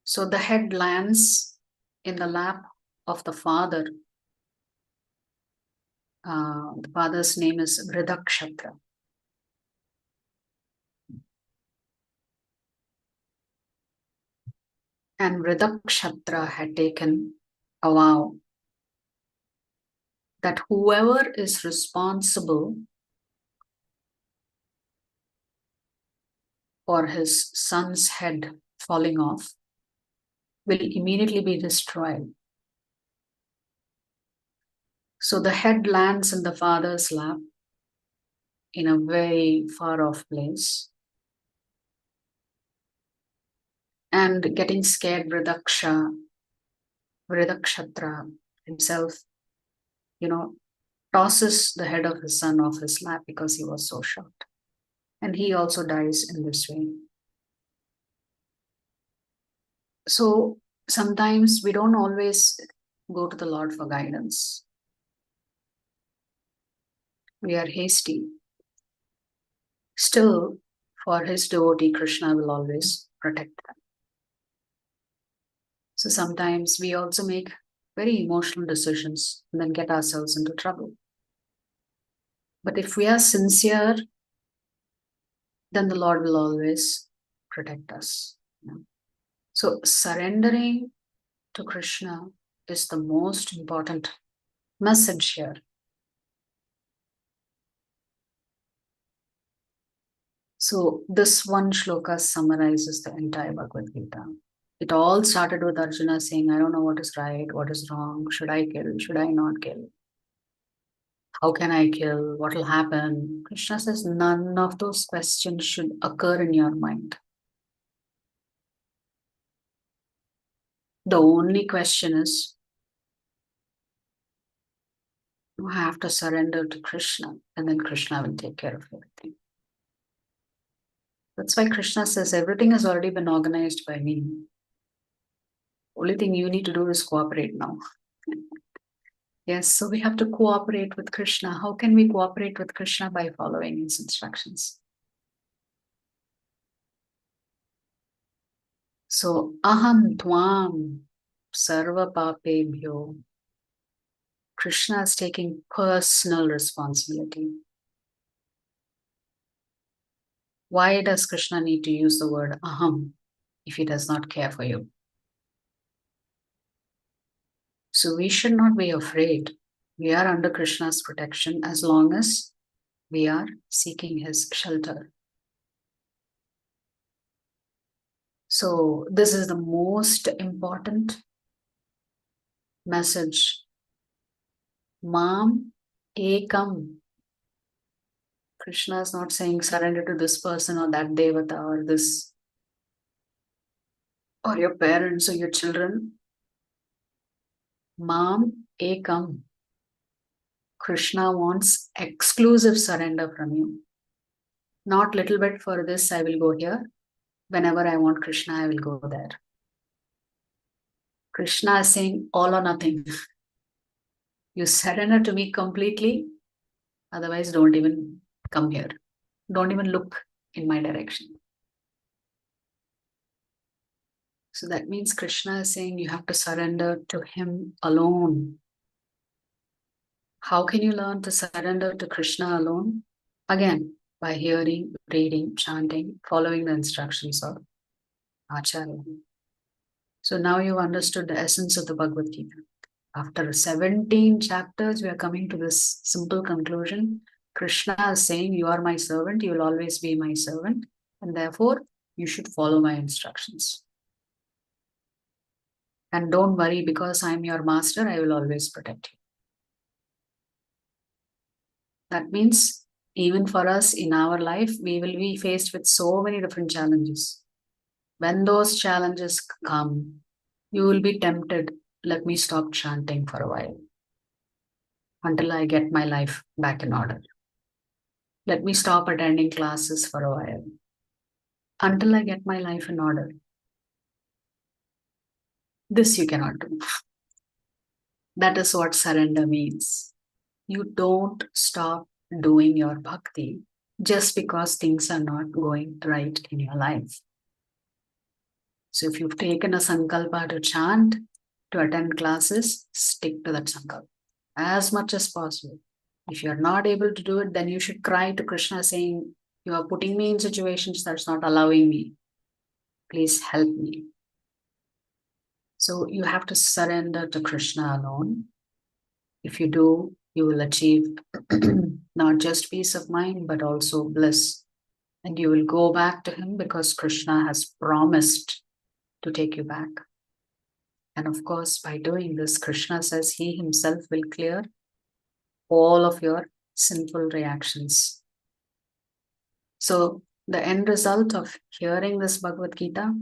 So the head lands in the lap of the father. The father's name is Vridakshattra. And Vridakshattra had taken a vow that whoever is responsible for his son's head falling off will immediately be destroyed. So the head lands in the father's lap in a very far off place. And getting scared, Vridakshattra himself, tosses the head of his son off his lap because he was so shocked. And he also dies in this way. So sometimes we don't always go to the Lord for guidance. We are hasty. Still, for his devotee, Krishna will always protect them. So sometimes we also make very emotional decisions and then get ourselves into trouble. But if we are sincere, then the Lord will always protect us. So surrendering to Krishna is the most important message here. So this one shloka summarizes the entire Bhagavad Gita. It all started with Arjuna saying, I don't know what is right, what is wrong, should I kill, should I not kill? How can I kill? What will happen? Krishna says none of those questions should occur in your mind. The only question is, you have to surrender to Krishna and then Krishna will take care of everything. That's why Krishna says everything has already been organized by me. Only thing you need to do is cooperate now. Yes, so we have to cooperate with Krishna. How can we cooperate with Krishna? By following his instructions. So, aham tvam sarva papebhyo. Krishna is taking personal responsibility. Why does Krishna need to use the word aham if he does not care for you? So we should not be afraid. We are under Krishna's protection as long as we are seeking his shelter. So this is the most important message. Mam ekam. Krishna is not saying surrender to this person or that devata or this, or your parents or your children. Mam ekam. Krishna wants exclusive surrender from you. Not little bit for this, I will go here. Whenever I want Krishna, I will go there. Krishna is saying all or nothing. You surrender to me completely, otherwise don't even come here. Don't even look in my direction. So that means Krishna is saying you have to surrender to him alone. How can you learn to surrender to Krishna alone? Again, by hearing, reading, chanting, following the instructions of Acharya. So now you've understood the essence of the Bhagavad Gita. After 17 chapters, we are coming to this simple conclusion. Krishna is saying, you are my servant, you will always be my servant, and therefore you should follow my instructions. And don't worry, because I am your master, I will always protect you. That means even for us in our life, we will be faced with so many different challenges. When those challenges come, you will be tempted, let me stop chanting for a while until I get my life back in order. Let me stop attending classes for a while until I get my life in order. This you cannot do. That is what surrender means. You don't stop doing your bhakti just because things are not going right in your life. So if you've taken a sankalpa to chant, to attend classes, stick to that sankalpa as much as possible. If you're not able to do it, then you should cry to Krishna saying, you are putting me in situations that's not allowing me. Please help me. So you have to surrender to Krishna alone. If you do, you will achieve not just peace of mind, but also bliss. And you will go back to him because Krishna has promised to take you back. And of course, by doing this, Krishna says he himself will clear all of your sinful reactions. So the end result of hearing this Bhagavad Gita,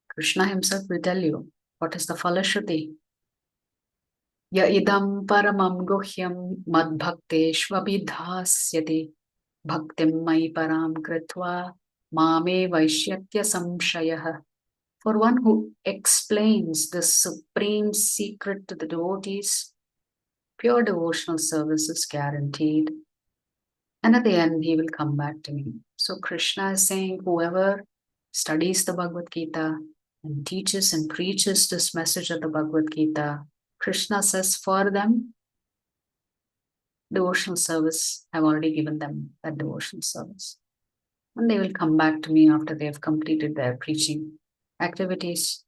Krishna himself will tell you what is the Falashruti. Ya idam paramam guhyam madbhakteshvabhidhasyati bhaktim mai param kritva mame vaishyatya samshayah. For one who explains the supreme secret to the devotees, pure devotional service is guaranteed. And at the end, he will come back to me. So Krishna is saying, whoever studies the Bhagavad Gita and teaches and preaches this message of the Bhagavad Gita, Krishna says for them, devotional service, I've already given them that devotional service. And they will come back to me after they have completed their preaching activities.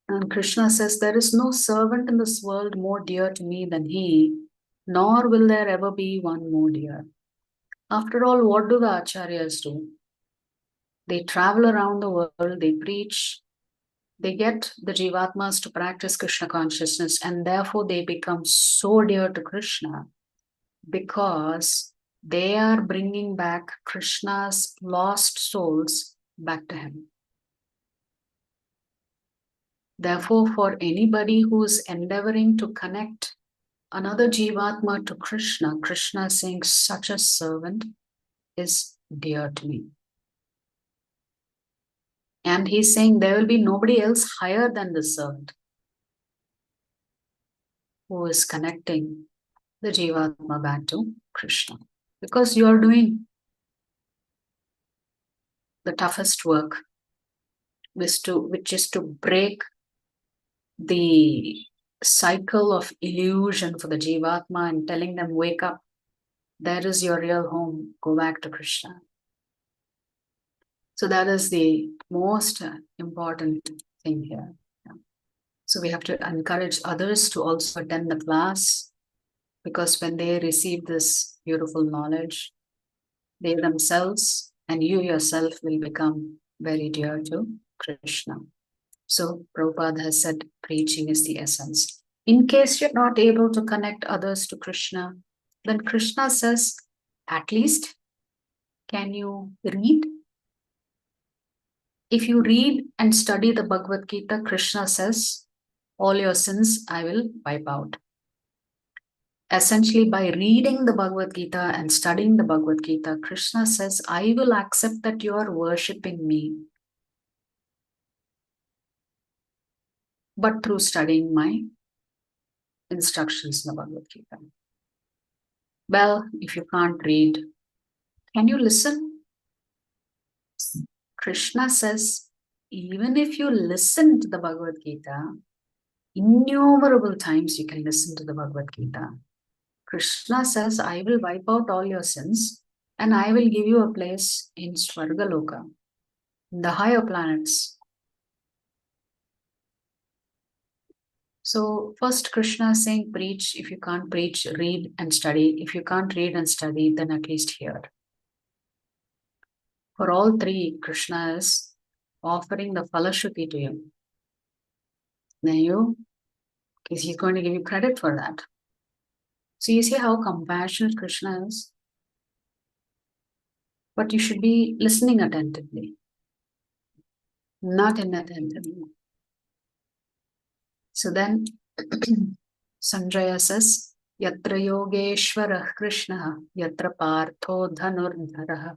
And Krishna says, there is no servant in this world more dear to me than he, nor will there ever be one more dear. After all, what do the acharyas do? They travel around the world, they preach, they get the jivatmas to practice Krishna consciousness, and therefore they become so dear to Krishna because they are bringing back Krishna's lost souls back to him. Therefore, for anybody who is endeavoring to connect another jivatma to Krishna, Krishna is saying such a servant is dear to me. And he's saying there will be nobody else higher than this servant who is connecting the jivatma back to Krishna. Because you are doing the toughest work, which is to break the cycle of illusion for the jivatma and telling them, wake up, there is your real home, go back to Krishna. So that is the most important thing here. So we have to encourage others to also attend the class, because when they receive this beautiful knowledge, they themselves and you yourself will become very dear to Krishna. So Prabhupada has said preaching is the essence. In case you're not able to connect others to Krishna, then Krishna says, at least, can you read? If you read and study the Bhagavad Gita, Krishna says, all your sins I will wipe out. Essentially, by reading the Bhagavad Gita and studying the Bhagavad Gita, Krishna says, I will accept that you are worshipping me, but through studying my instructions in the Bhagavad Gita. Well, if you can't read, can you listen? Krishna says, even if you listen to the Bhagavad Gita, innumerable times you can listen to the Bhagavad Gita. Krishna says, I will wipe out all your sins and I will give you a place in Svargaloka, in the higher planets. So first Krishna is saying, preach. If you can't preach, read and study. If you can't read and study, then at least hear. For all three, Krishna is offering the Falashruti to you. Then because he's going to give you credit for that. So you see how compassionate Krishna is. But you should be listening attentively, not inattentively. So then Sanjaya says, Yatra Yogeshwarah Krishna, Yatra Partho Dhanurdharaha,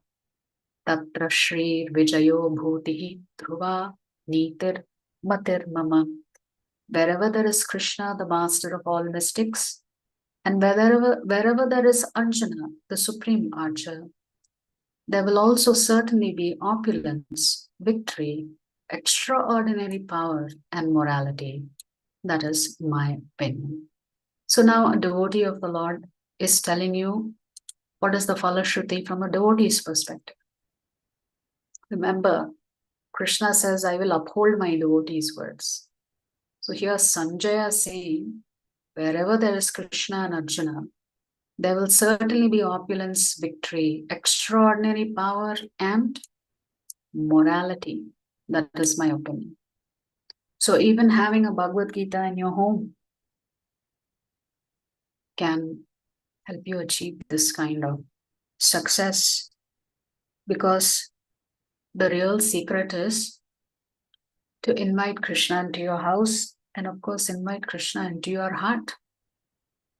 Tatra Shri Vijayo Bhutihi Dhruva Nitir Matir Mama. Wherever there is Krishna, the master of all mystics, and wherever there is Arjuna, the supreme archer, there will also certainly be opulence, victory, extraordinary power, and morality. That is my opinion. So now a devotee of the Lord is telling you what is the Falashruti from a devotee's perspective. Remember, Krishna says, I will uphold my devotees' words. So here Sanjaya is saying, wherever there is Krishna and Arjuna, there will certainly be opulence, victory, extraordinary power, and morality. That is my opinion. So even having a Bhagavad Gita in your home can help you achieve this kind of success, because the real secret is to invite Krishna into your house and of course invite Krishna into your heart.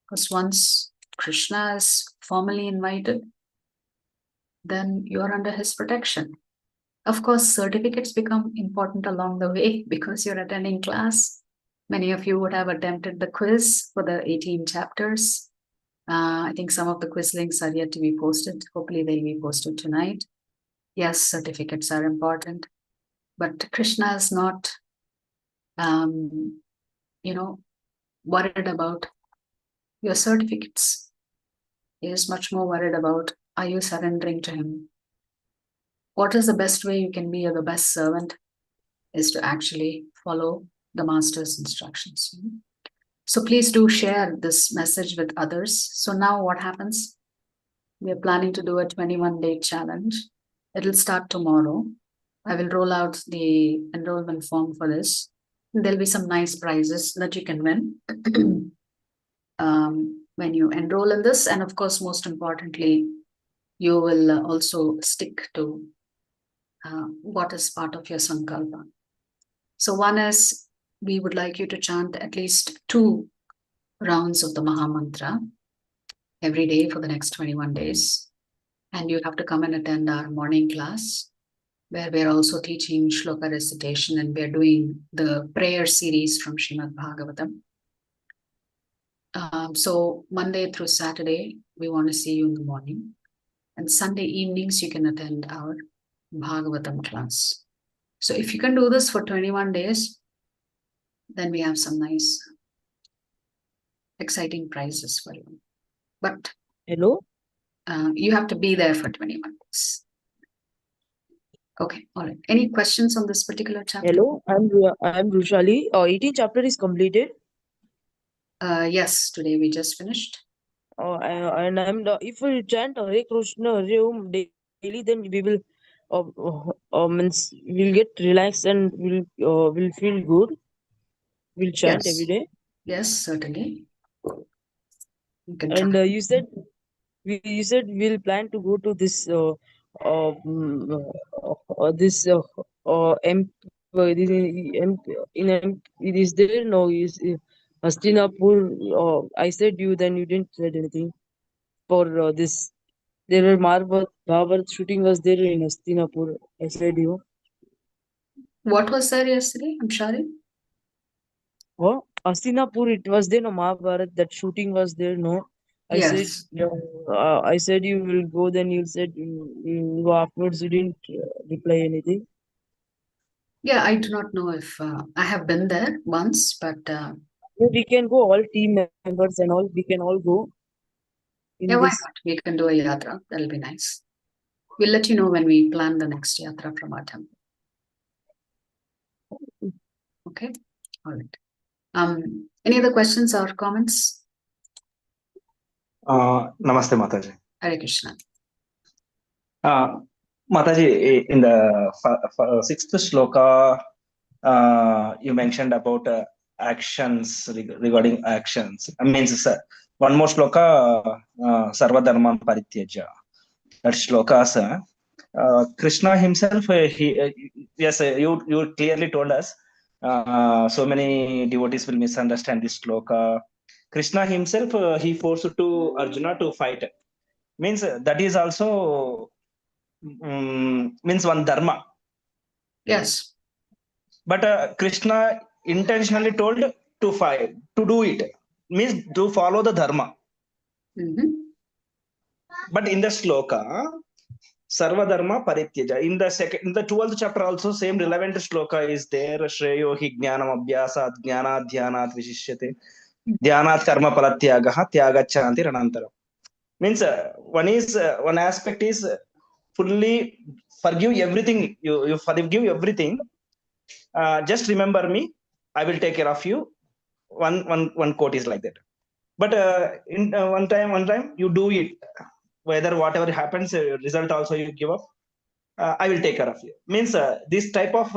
Because once Krishna is formally invited, then you are under his protection. Of course, certificates become important along the way because you're attending class. Many of you would have attempted the quiz for the 18 chapters. I think some of the quiz links are yet to be posted. Hopefully they'll be posted tonight. Yes, certificates are important, but Krishna is not, worried about your certificates. He is much more worried about, are you surrendering to him? What is the best way you can be the best servant is to actually follow the master's instructions. So please do share this message with others. So now what happens? We are planning to do a 21-day challenge. It'll start tomorrow. I will roll out the enrollment form for this. There'll be some nice prizes that you can win when you enroll in this. And of course, most importantly, you will also stick to what is part of your sankalpa. So one is, we would like you to chant at least 2 rounds of the Mahamantra every day for the next 21 days. And you have to come and attend our morning class, where we're also teaching shloka recitation and we're doing the prayer series from Srimad Bhagavatam. So Monday through Saturday, we want to see you in the morning. And Sunday evenings, you can attend our Bhagavatam class. So if you can do this for 21 days, then we have some nice, exciting prizes for you. But Hello? you have to be there for 21 days. Okay, all right. Any questions on this particular chapter? Hello, I'm Rushali. 18 chapter is completed. Yes, today we just finished. and if we chant Hare Krishna, Hare Om daily, then we will means we'll get relaxed and will feel good. We'll chant every Yes. day. Yes, certainly. You can And try. you said we'll plan to go to this this it is there no is Hastinapur. I said you, then you didn't said anything for this. There were Mahabharat shooting was there in Hastinapur. I said you. What was there yesterday? I'm sorry. Oh, Hastinapur, it was there no Mahabharat. That shooting was there no. I said, Yes. yeah, I said you will go. Then you said you go afterwards. You didn't reply anything. Yeah, I do not know if I have been there once, but Yeah, we can go. All team members and all. We can all go yeah, in why this. not? We can do a yatra. That'll be nice. We'll let you know when we plan the next yatra from our temple. Okay. All right. Any other questions or comments? Namaste, Mataji. Hare Krishna. Mataji, in the sixth shloka, you mentioned about actions regarding actions. I mean, one more shloka, Sarva Dharma Parityaja. That shlokas. Krishna himself, yes, you clearly told us. So many devotees will misunderstand this shloka. Krishna himself, he forced to Arjuna to fight. Means that is also means one dharma. Yes. But Krishna intentionally told to fight, to do it. Means to follow the dharma. Mm-hmm. But in the shloka, Sarva Dharma Parityaja. In the 12th chapter also same relevant shloka is there. Shreyo hi jnanam abhyasat jnana dhyanat vishishyate. Dhyanat karma palatyagaha tyagachanti ranantaram. Means one aspect is fully forgive everything. You forgive everything. Just remember me. I will take care of you. One quote is like that. But in one time you do it. Whether whatever happens, result also you give up. I will take care of you. Means this type of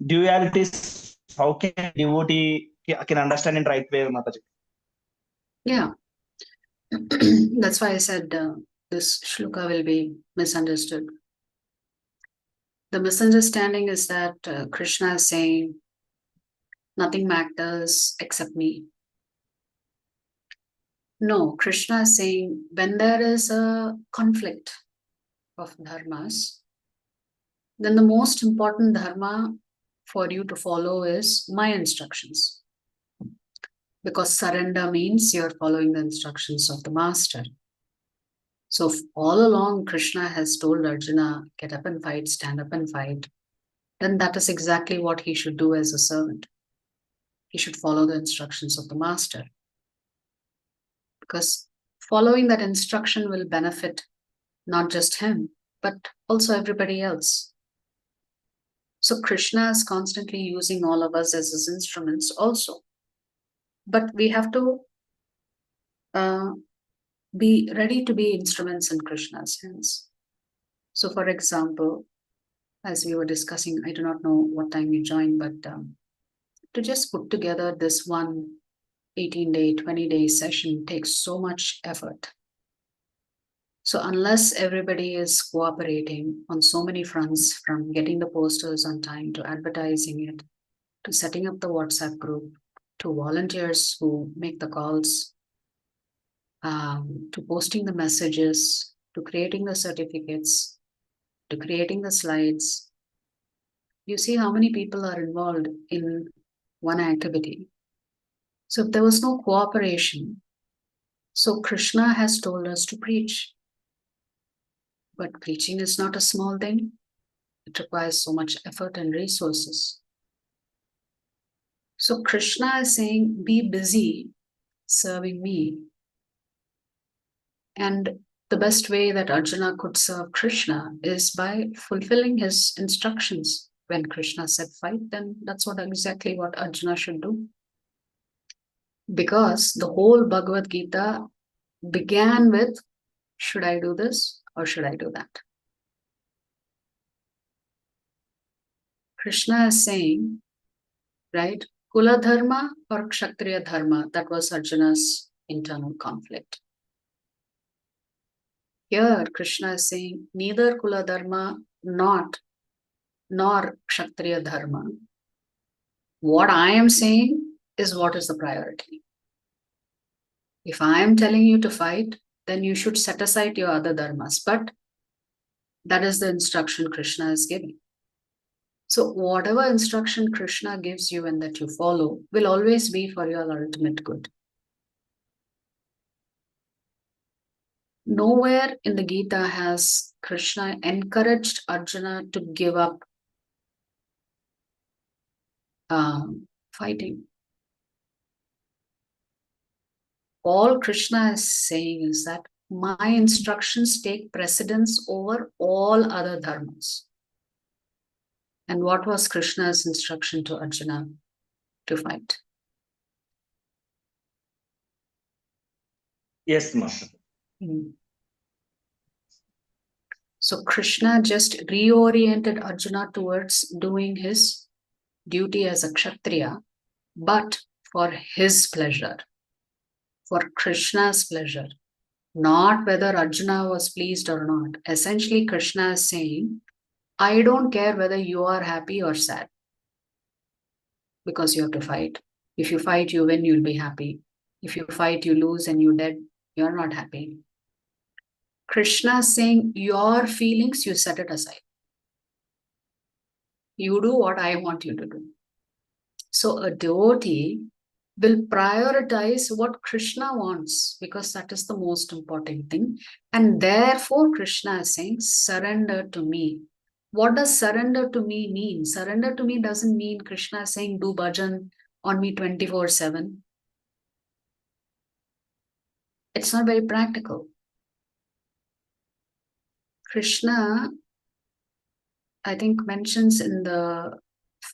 dualities, how can devotee can understand in right way, Mataji? Yeah. That's why I said this shloka will be misunderstood. The misunderstanding is that Krishna is saying nothing matters except me. No, Krishna is saying when there is a conflict of dharmas, then the most important dharma for you to follow is my instructions. Because surrender means you're following the instructions of the master. So all along Krishna has told Arjuna, get up and fight, stand up and fight, then that is exactly what he should do as a servant. He should follow the instructions of the master. Because following that instruction will benefit not just him, but also everybody else. So Krishna is constantly using all of us as his instruments also. But we have to be ready to be instruments in Krishna's hands. So for example, as we were discussing, I do not know what time you joined, but to just put together this one 18-day, 20-day session takes so much effort. So unless everybody is cooperating on so many fronts, from getting the posters on time to advertising it, to setting up the WhatsApp group, to volunteers who make the calls, to posting the messages, to creating the certificates, to creating the slides, you see how many people are involved in one activity. So if there was no cooperation, so Krishna has told us to preach. But preaching is not a small thing. It requires so much effort and resources. So Krishna is saying, be busy serving me. And the best way that Arjuna could serve Krishna is by fulfilling his instructions. When Krishna said fight, then that's exactly what Arjuna should do. Because the whole Bhagavad Gita began with, should I do this or should I do that? Krishna is saying, right, Kula Dharma or Kshatriya Dharma, that was Arjuna's internal conflict. Here, Krishna is saying, neither Kula Dharma nor Kshatriya Dharma. What I am saying is what is the priority. If I am telling you to fight, then you should set aside your other dharmas. But that is the instruction Krishna is giving. So whatever instruction Krishna gives you and that you follow will always be for your ultimate good. Nowhere in the Gita has Krishna encouraged Arjuna to give up fighting. All Krishna is saying is that my instructions take precedence over all other dharmas. And what was Krishna's instruction to Arjuna? To fight. Yes, ma'am. So Krishna just reoriented Arjuna towards doing his duty as a Kshatriya, but for his pleasure, for Krishna's pleasure, not whether Arjuna was pleased or not. Essentially, Krishna is saying, I don't care whether you are happy or sad, because you have to fight. If you fight, you win, you'll be happy. If you fight, you lose and you're dead, you're not happy. Krishna is saying, your feelings, you set it aside. You do what I want you to do. So a devotee will prioritize what Krishna wants, because that is the most important thing. And therefore, Krishna is saying, surrender to me. What does surrender to me mean? Surrender to me doesn't mean Krishna is saying, do bhajan on me 24/7. It's not very practical. Krishna, I think, mentions in the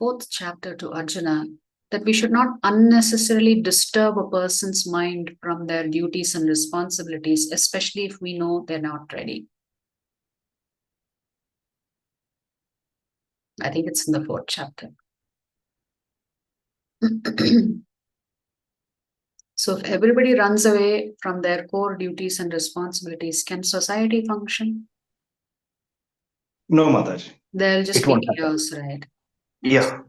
4th chapter to Arjuna that we should not unnecessarily disturb a person's mind from their duties and responsibilities, especially if we know they're not ready. I think it's in the 4th chapter. So if everybody runs away from their core duties and responsibilities, can society function? No, Mataji. There'll just It be won't happen. chaos, right? Yeah.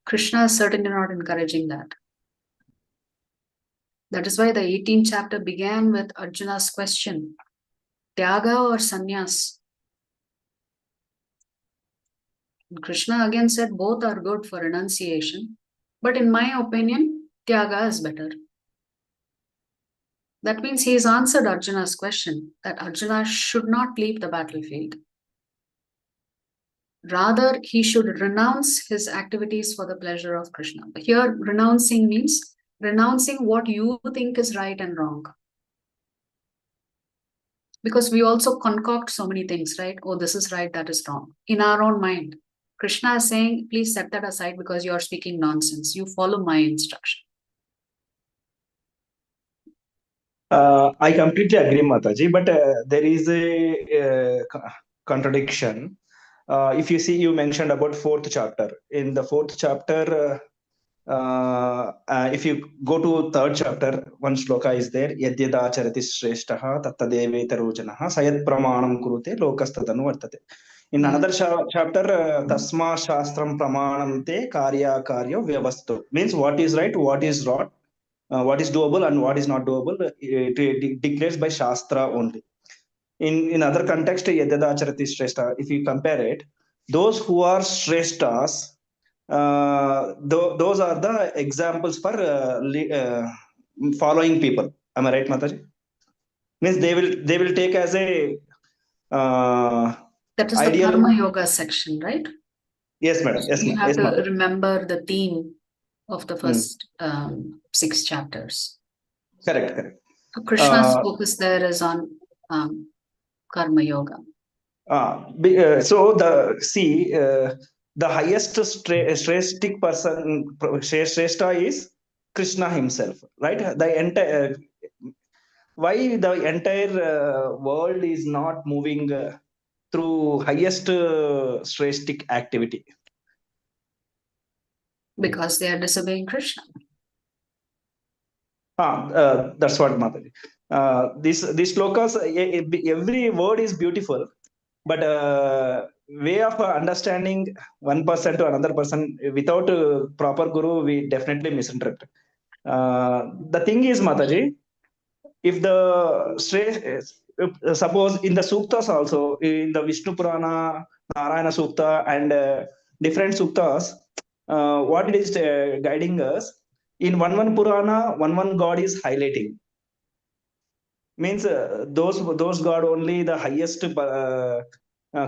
Krishna is certainly not encouraging that. That is why the 18th chapter began with Arjuna's question, Tyaga or sannyas? And Krishna again said both are good for renunciation, but in my opinion, Tyaga is better. That means he has answered Arjuna's question that Arjuna should not leave the battlefield. Rather, he should renounce his activities for the pleasure of Krishna. Here, renouncing means renouncing what you think is right and wrong. Because we also concoct so many things, right? Oh, this is right, that is wrong. In our own mind. Krishna is saying, please set that aside because you are speaking nonsense. You follow my instruction. I completely agree, Mataji, but there is a contradiction. If you see, you mentioned about 4th chapter. In the 4th chapter, if you go to 3rd chapter, one shloka is there. Yadyada charati shreshtaha tattadevetaru janaha sayat pramanam kurute lokastadanu vartate. In another chapter, tasma shastram pramanam te karya karyo vyavastu. Means what is right, what is wrong, what is doable and what is not doable, it declares by Shastra only. In other context, Yadada Acharati Shrestha, if you compare it, those who are Shreshtas, those are the examples for following people. Am I right, Mataji? Means they will take as a that is ideal. The Karma Yoga section, right? Yes, madam. Yes, you ma'am. have Yes, to madam. remember the theme of the first 6 chapters. Correct. So Krishna's focus there is on Karma Yoga. So the highest Shreshtik person, Shrestha is Krishna himself, right? The entire why the entire world is not moving through highest Shreshtik activity. Because they are disobeying Krishna. That's what Mataji. These slokas, every word is beautiful, but way of understanding one person to another person without proper guru, we definitely misinterpret. The thing is, Mataji, if the suppose in the suktas also, in the Vishnu Purana, Narayana Sukta, and different suktas, what it is guiding us, in one Purana, one God is highlighting. Means those God only the highest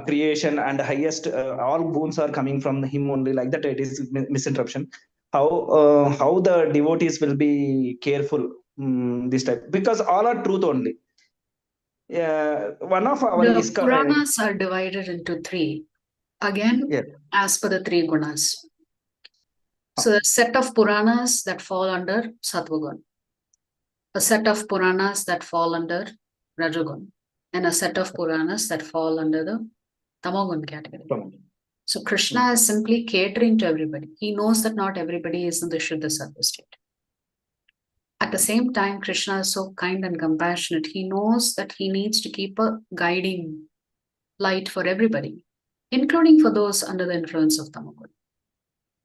creation and highest all boons are coming from him only, like that it is misinterruption. How the devotees will be careful this type, because all are truth only. One of our The Puranas are divided into three. Again, yeah. as per the three gunas. So a set of Puranas that fall under Sattvagun, a set of Puranas that fall under Rajagun, and a set of Puranas that fall under the Tamogun category. So Krishna is simply catering to everybody. He knows that not everybody is in the Shuddha Sattva state. At the same time, Krishna is so kind and compassionate. He knows that he needs to keep a guiding light for everybody, including for those under the influence of Tamagun.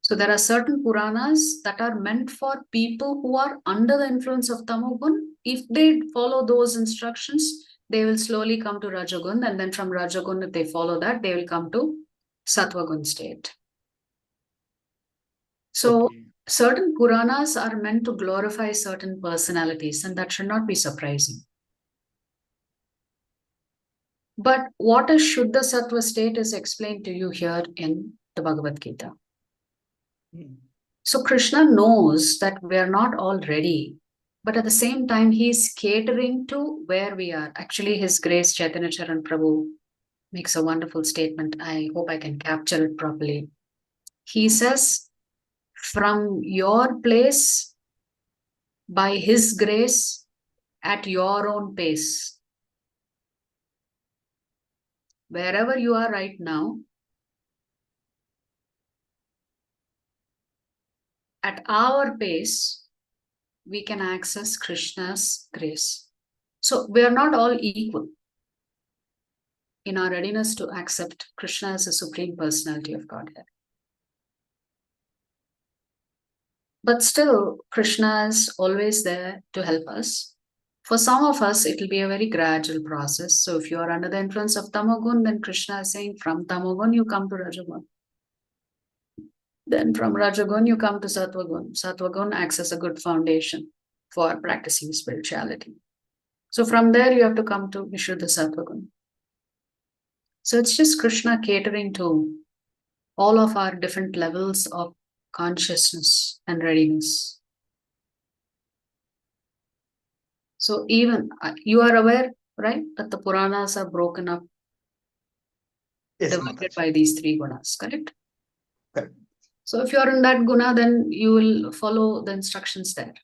So there are certain Puranas that are meant for people who are under the influence of Tamagun. If they follow those instructions, they will slowly come to Rajagun, and then from Rajagun, if they follow that, they will come to Sattvagun state. So certain Puranas are meant to glorify certain personalities, and that should not be surprising. But what is Shuddha Sattva state is explained to you here in the Bhagavad Gita. So Krishna knows that we are not all ready, but at the same time, he is catering to where we are. Actually, His Grace Chaitanya Charan Prabhu makes a wonderful statement. I hope I can capture it properly. He says, from your place, by His grace, at your own pace. Wherever you are right now, at our pace, we can access Krishna's grace. So we are not all equal in our readiness to accept Krishna as a Supreme Personality of Godhead. But still, Krishna is always there to help us. For some of us, it will be a very gradual process. So if you are under the influence of Tamagun, then Krishna is saying, from Tamagun, you come to Rajagun. Then from Rajagun, you come to Sattvagun. Sattvagun acts as a good foundation for practicing spirituality. So from there, you have to come to Vishuddha Sattvagun. So it's just Krishna catering to all of our different levels of consciousness and readiness. So even you are aware, right, that the Puranas are broken up, divided by these three gunas, correct? Correct. So if you are in that guna, then you will follow the instructions there.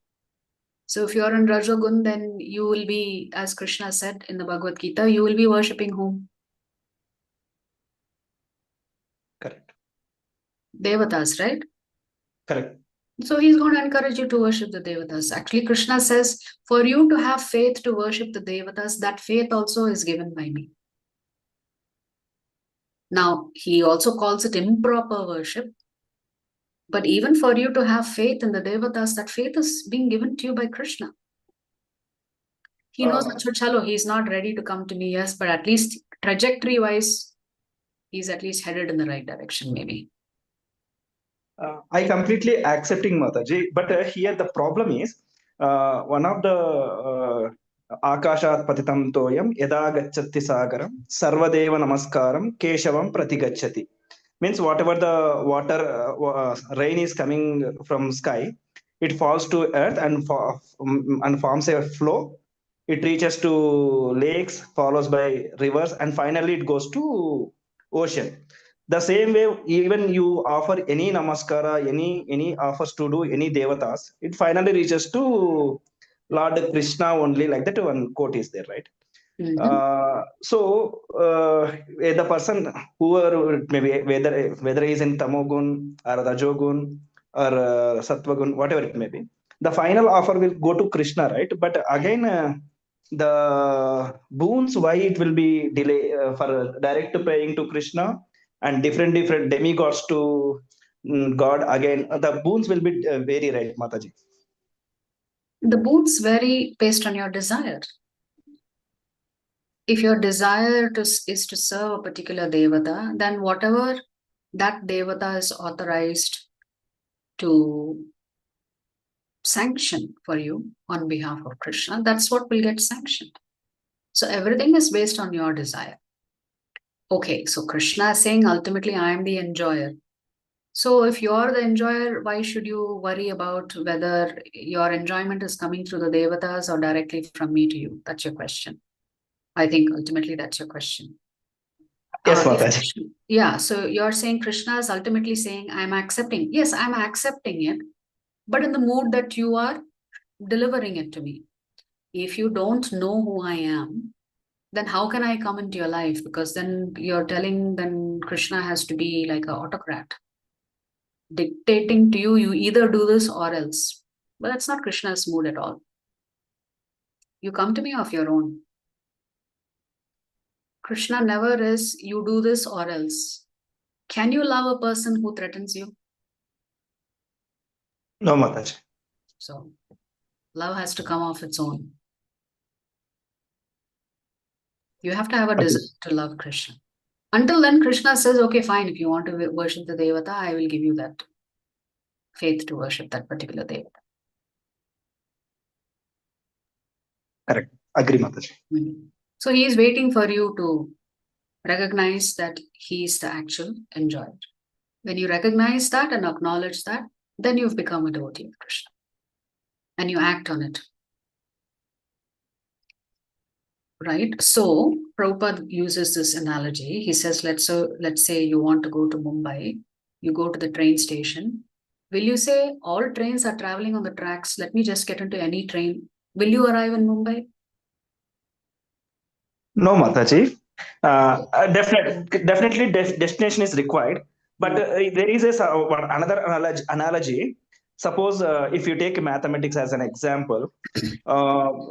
So if you are in Rajagun, then you will be, as Krishna said in the Bhagavad Gita, you will be worshipping whom? Correct. Devatas, right? Correct. So he's going to encourage you to worship the Devatas. Actually, Krishna says, for you to have faith to worship the Devatas, that faith also is given by me. Now, he also calls it improper worship. But even for you to have faith in the Devatas, that faith is being given to you by Krishna. He knows that, chalo, he's not ready to come to me, yes, but at least trajectory-wise, he's at least headed in the right direction, maybe. I completely accepting Mataji, but here the problem is one of the Akashat patitam toyam yada gacchati sagaram sarvadeva namaskaram keshavam pratigacchati. Means whatever the water rain is coming from sky, it falls to earth and forms a flow. It reaches to lakes, follows by rivers, and finally it goes to ocean. The same way, even you offer any namaskara, any offers to do any devatas, it finally reaches to Lord Krishna only. Like that, one quote is there, right? The person whoever maybe whether he is in tamogun or rajogun or sattvagun, whatever it may be, the final offer will go to Krishna, right? But again, the boons, why it will be delay for direct praying to Krishna and different demigods to God, again the boons will be vary, right, Mataji? The boons vary based on your desire. If your desire is to serve a particular devata, then whatever that devata is authorized to sanction for you on behalf of Krishna, that's what will get sanctioned. So everything is based on your desire. Okay, so Krishna is saying ultimately I am the enjoyer. So if you're the enjoyer, why should you worry about whether your enjoyment is coming through the devatas or directly from me to you? That's your question. I think ultimately that's your question. Yes, Mataji. Yeah, so you're saying Krishna is ultimately saying, I'm accepting. Yes, I'm accepting it, but in the mood that you are delivering it to me. If you don't know who I am, then how can I come into your life? Because then you're telling, then Krishna has to be like an autocrat, dictating to you, you either do this or else. But that's not Krishna's mood at all. You come to me of your own. Krishna never is, you do this or else. Can you love a person who threatens you? No, Mataji. So, love has to come of its own. You have to have a desire to love Krishna. Until then, Krishna says, okay, fine, if you want to worship the Devata, I will give you that faith to worship that particular Devata. Correct. Agree, Mataji. So he is waiting for you to recognize that he is the actual enjoyer. When you recognize that and acknowledge that, then you've become a devotee of Krishna. And you act on it. Right? So Prabhupada uses this analogy. He says, let's say you want to go to Mumbai. You go to the train station. Will you say all trains are traveling on the tracks? Let me just get into any train. Will you arrive in Mumbai? No, Mataji. Definitely destination is required. But there is another analogy. Suppose if you take mathematics as an example,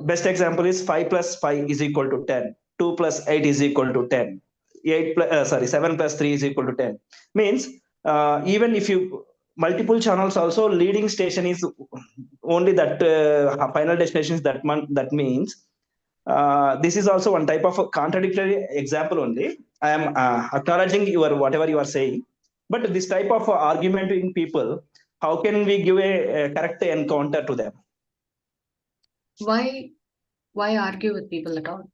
best example is 5 plus 5 is equal to 10. 2 plus 8 is equal to 10. 7 plus 3 is equal to 10. Means even if you multiple channels also, leading station is only that final destination is that means this is also one type of a contradictory example only. I am acknowledging your whatever you are saying, but this type of argument in people, how can we give a correct encounter to them? Why argue with people at all?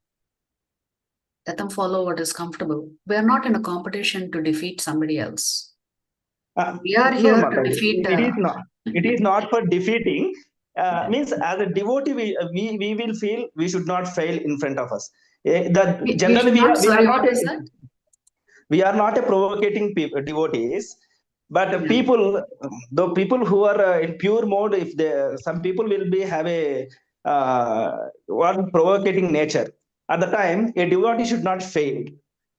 Let them follow what is comfortable. We are not in a competition to defeat somebody else. We are here to defeat. It is not for defeating. Means as a devotee, we will feel we should not fail in front of us. Generally, we are not a provocating devotees, but people, the people who are in pure mode, if they, some people will be have a one provocating nature. At the time, a devotee should not fail.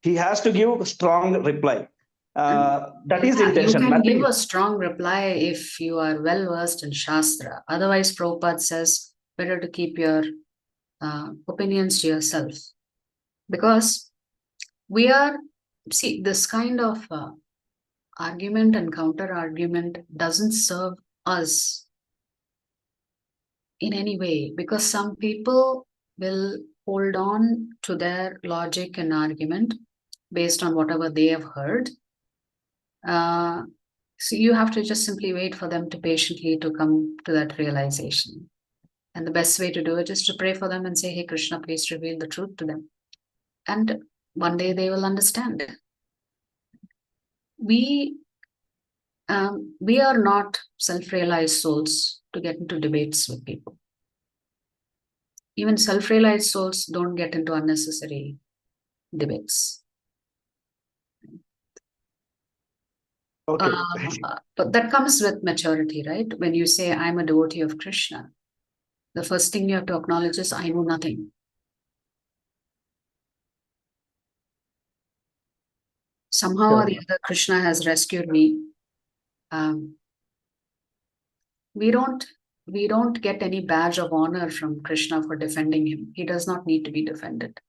He has to give strong reply. That is the intention. You can give a strong reply if you are well versed in Shastra. Otherwise, Prabhupada says better to keep your opinions to yourself. Because we are, see, this kind of argument and counter argument doesn't serve us in any way, because some people will hold on to their logic and argument based on whatever they have heard. So you have to just simply wait for them to patiently to come to that realization. And the best way to do it is to pray for them and say, hey, Krishna, please reveal the truth to them. And one day they will understand. We are not self-realized souls to get into debates with people. Even self-realized souls don't get into unnecessary debates. Okay. But that comes with maturity, right? When you say, I'm a devotee of Krishna, the first thing you have to acknowledge is, I know nothing. Somehow or the other, Krishna has rescued me. We don't get any badge of honor from Krishna for defending him. He does not need to be defended.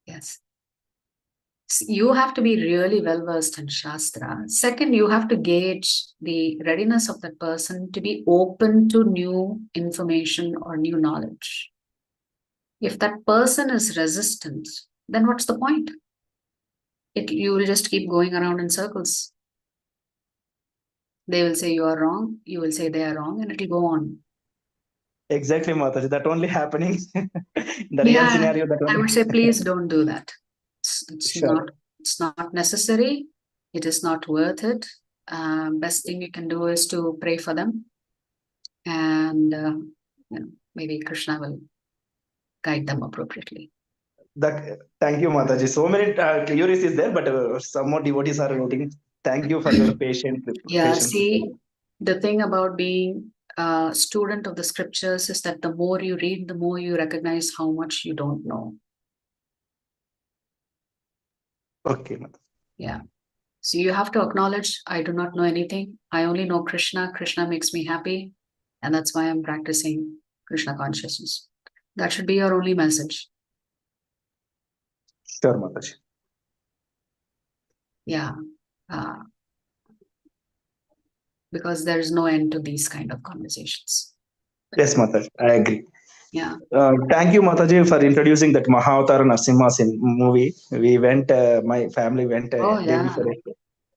Yes. You have to be really well versed in Shastra. Second, you have to gauge the readiness of that person to be open to new information or new knowledge. If that person is resistant, then what's the point? You will just keep going around in circles. They will say you are wrong, you will say they are wrong, and it will go on. Exactly, Mataji. That only happening in the real scenario. That I would say, please don't do that. It's Sure. not necessary. It is not worth it. Best thing you can do is to pray for them, and maybe Krishna will guide them appropriately. Thank you, Mataji. So many queries is there, but some more devotees are waiting. Thank you for your patience. See, the thing about being a student of the scriptures is that the more you read, the more you recognize how much you don't know. Okay, Mataji. Yeah. So you have to acknowledge, I do not know anything. I only know Krishna. Krishna makes me happy. And that's why I'm practicing Krishna consciousness. That should be your only message. Sure, Mataji. Yeah. Because there's no end to these kind of conversations. Yes, Mataji. I agree. Yeah. Thank you, Mataji, for introducing that Mahavatar Narasimha movie. We went, my family went day before it.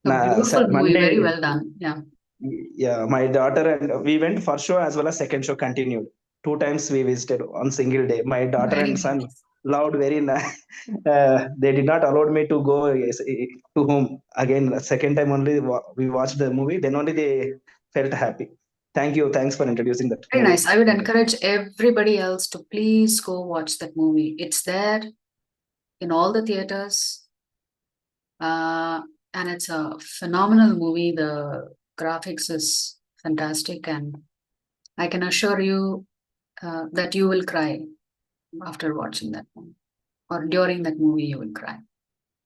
A beautiful movie, Monday, very well done. Yeah. Yeah, my daughter and we went first show as well as second show continued. 2 times we visited on single day. My daughter Very and son nice. loved very nice. They did not allow me to go to home again. Second time only we watched the movie. Then only they felt happy. Thank you. Thanks for introducing that Very movie. nice. I would encourage everybody else to please go watch that movie. It's there in all the theaters. And it's a phenomenal movie. The graphics is fantastic. And I can assure you that you will cry after watching that movie. Or during that movie, you will cry.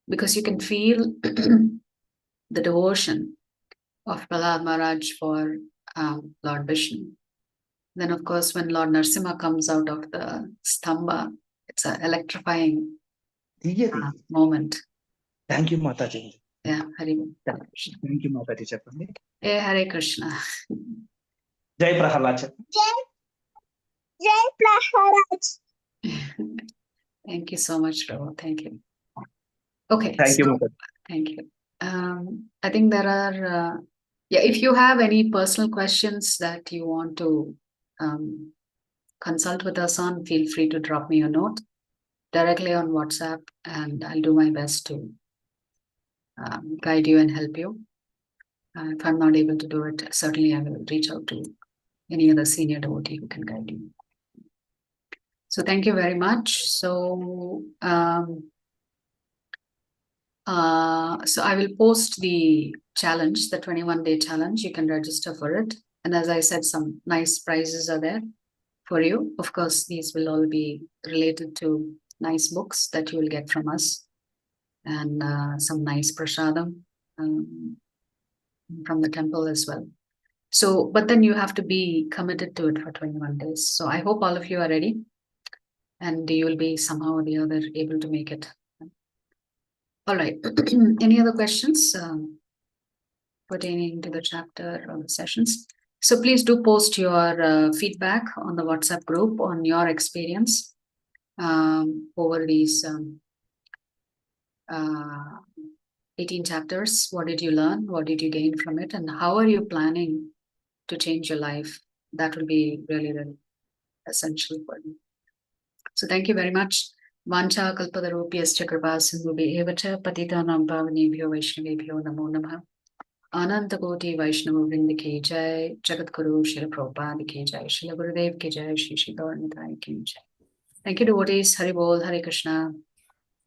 Because you can feel the devotion of Prahlad Maharaj for Lord Vishnu. Then, of course, when Lord Narasimha comes out of the stamba, it's an electrifying moment. Thank you, Mataji. Yeah, Hare Krishna. Thank you, Mataji. Chappandi. Hey, Hare Krishna. Jai Prahalad. Jai Prahalad. Thank you so much, Prabhu. Thank you. Okay. Thank you, Mataji. Thank you. I think there are, if you have any personal questions that you want to consult with us on, feel free to drop me a note directly on WhatsApp, and I'll do my best to guide you and help you. If I'm not able to do it, certainly I will reach out to any other senior devotee who can guide you. So thank you very much. So I will post the challenge, the 21-day challenge. You can register for it. And as I said, some nice prizes are there for you. Of course, these will all be related to nice books that you will get from us, and some nice prasadam from the temple as well. So, but then you have to be committed to it for 21 days. So I hope all of you are ready, and you will be somehow or the other able to make it. All right. Any other questions pertaining to the chapter or the sessions? So please do post your feedback on the WhatsApp group on your experience over these 18 chapters. What did you learn? What did you gain from it? And how are you planning to change your life? That will be really, really essential for you. So thank you very much. Vancha kalpadarupyascha kripa sindhubhyev cha patitanam pavanebhyo vaishnavebhyo namo namah. Ananta Koti Vaishnava Vrinda ki jai, Jagat Guru Srila Prabhupada ki jai, Srila Gurudev ki jai, Shri Shri Gaur Nitai ki jai. Thank you, devotees. Hari Bol, Hare Krishna.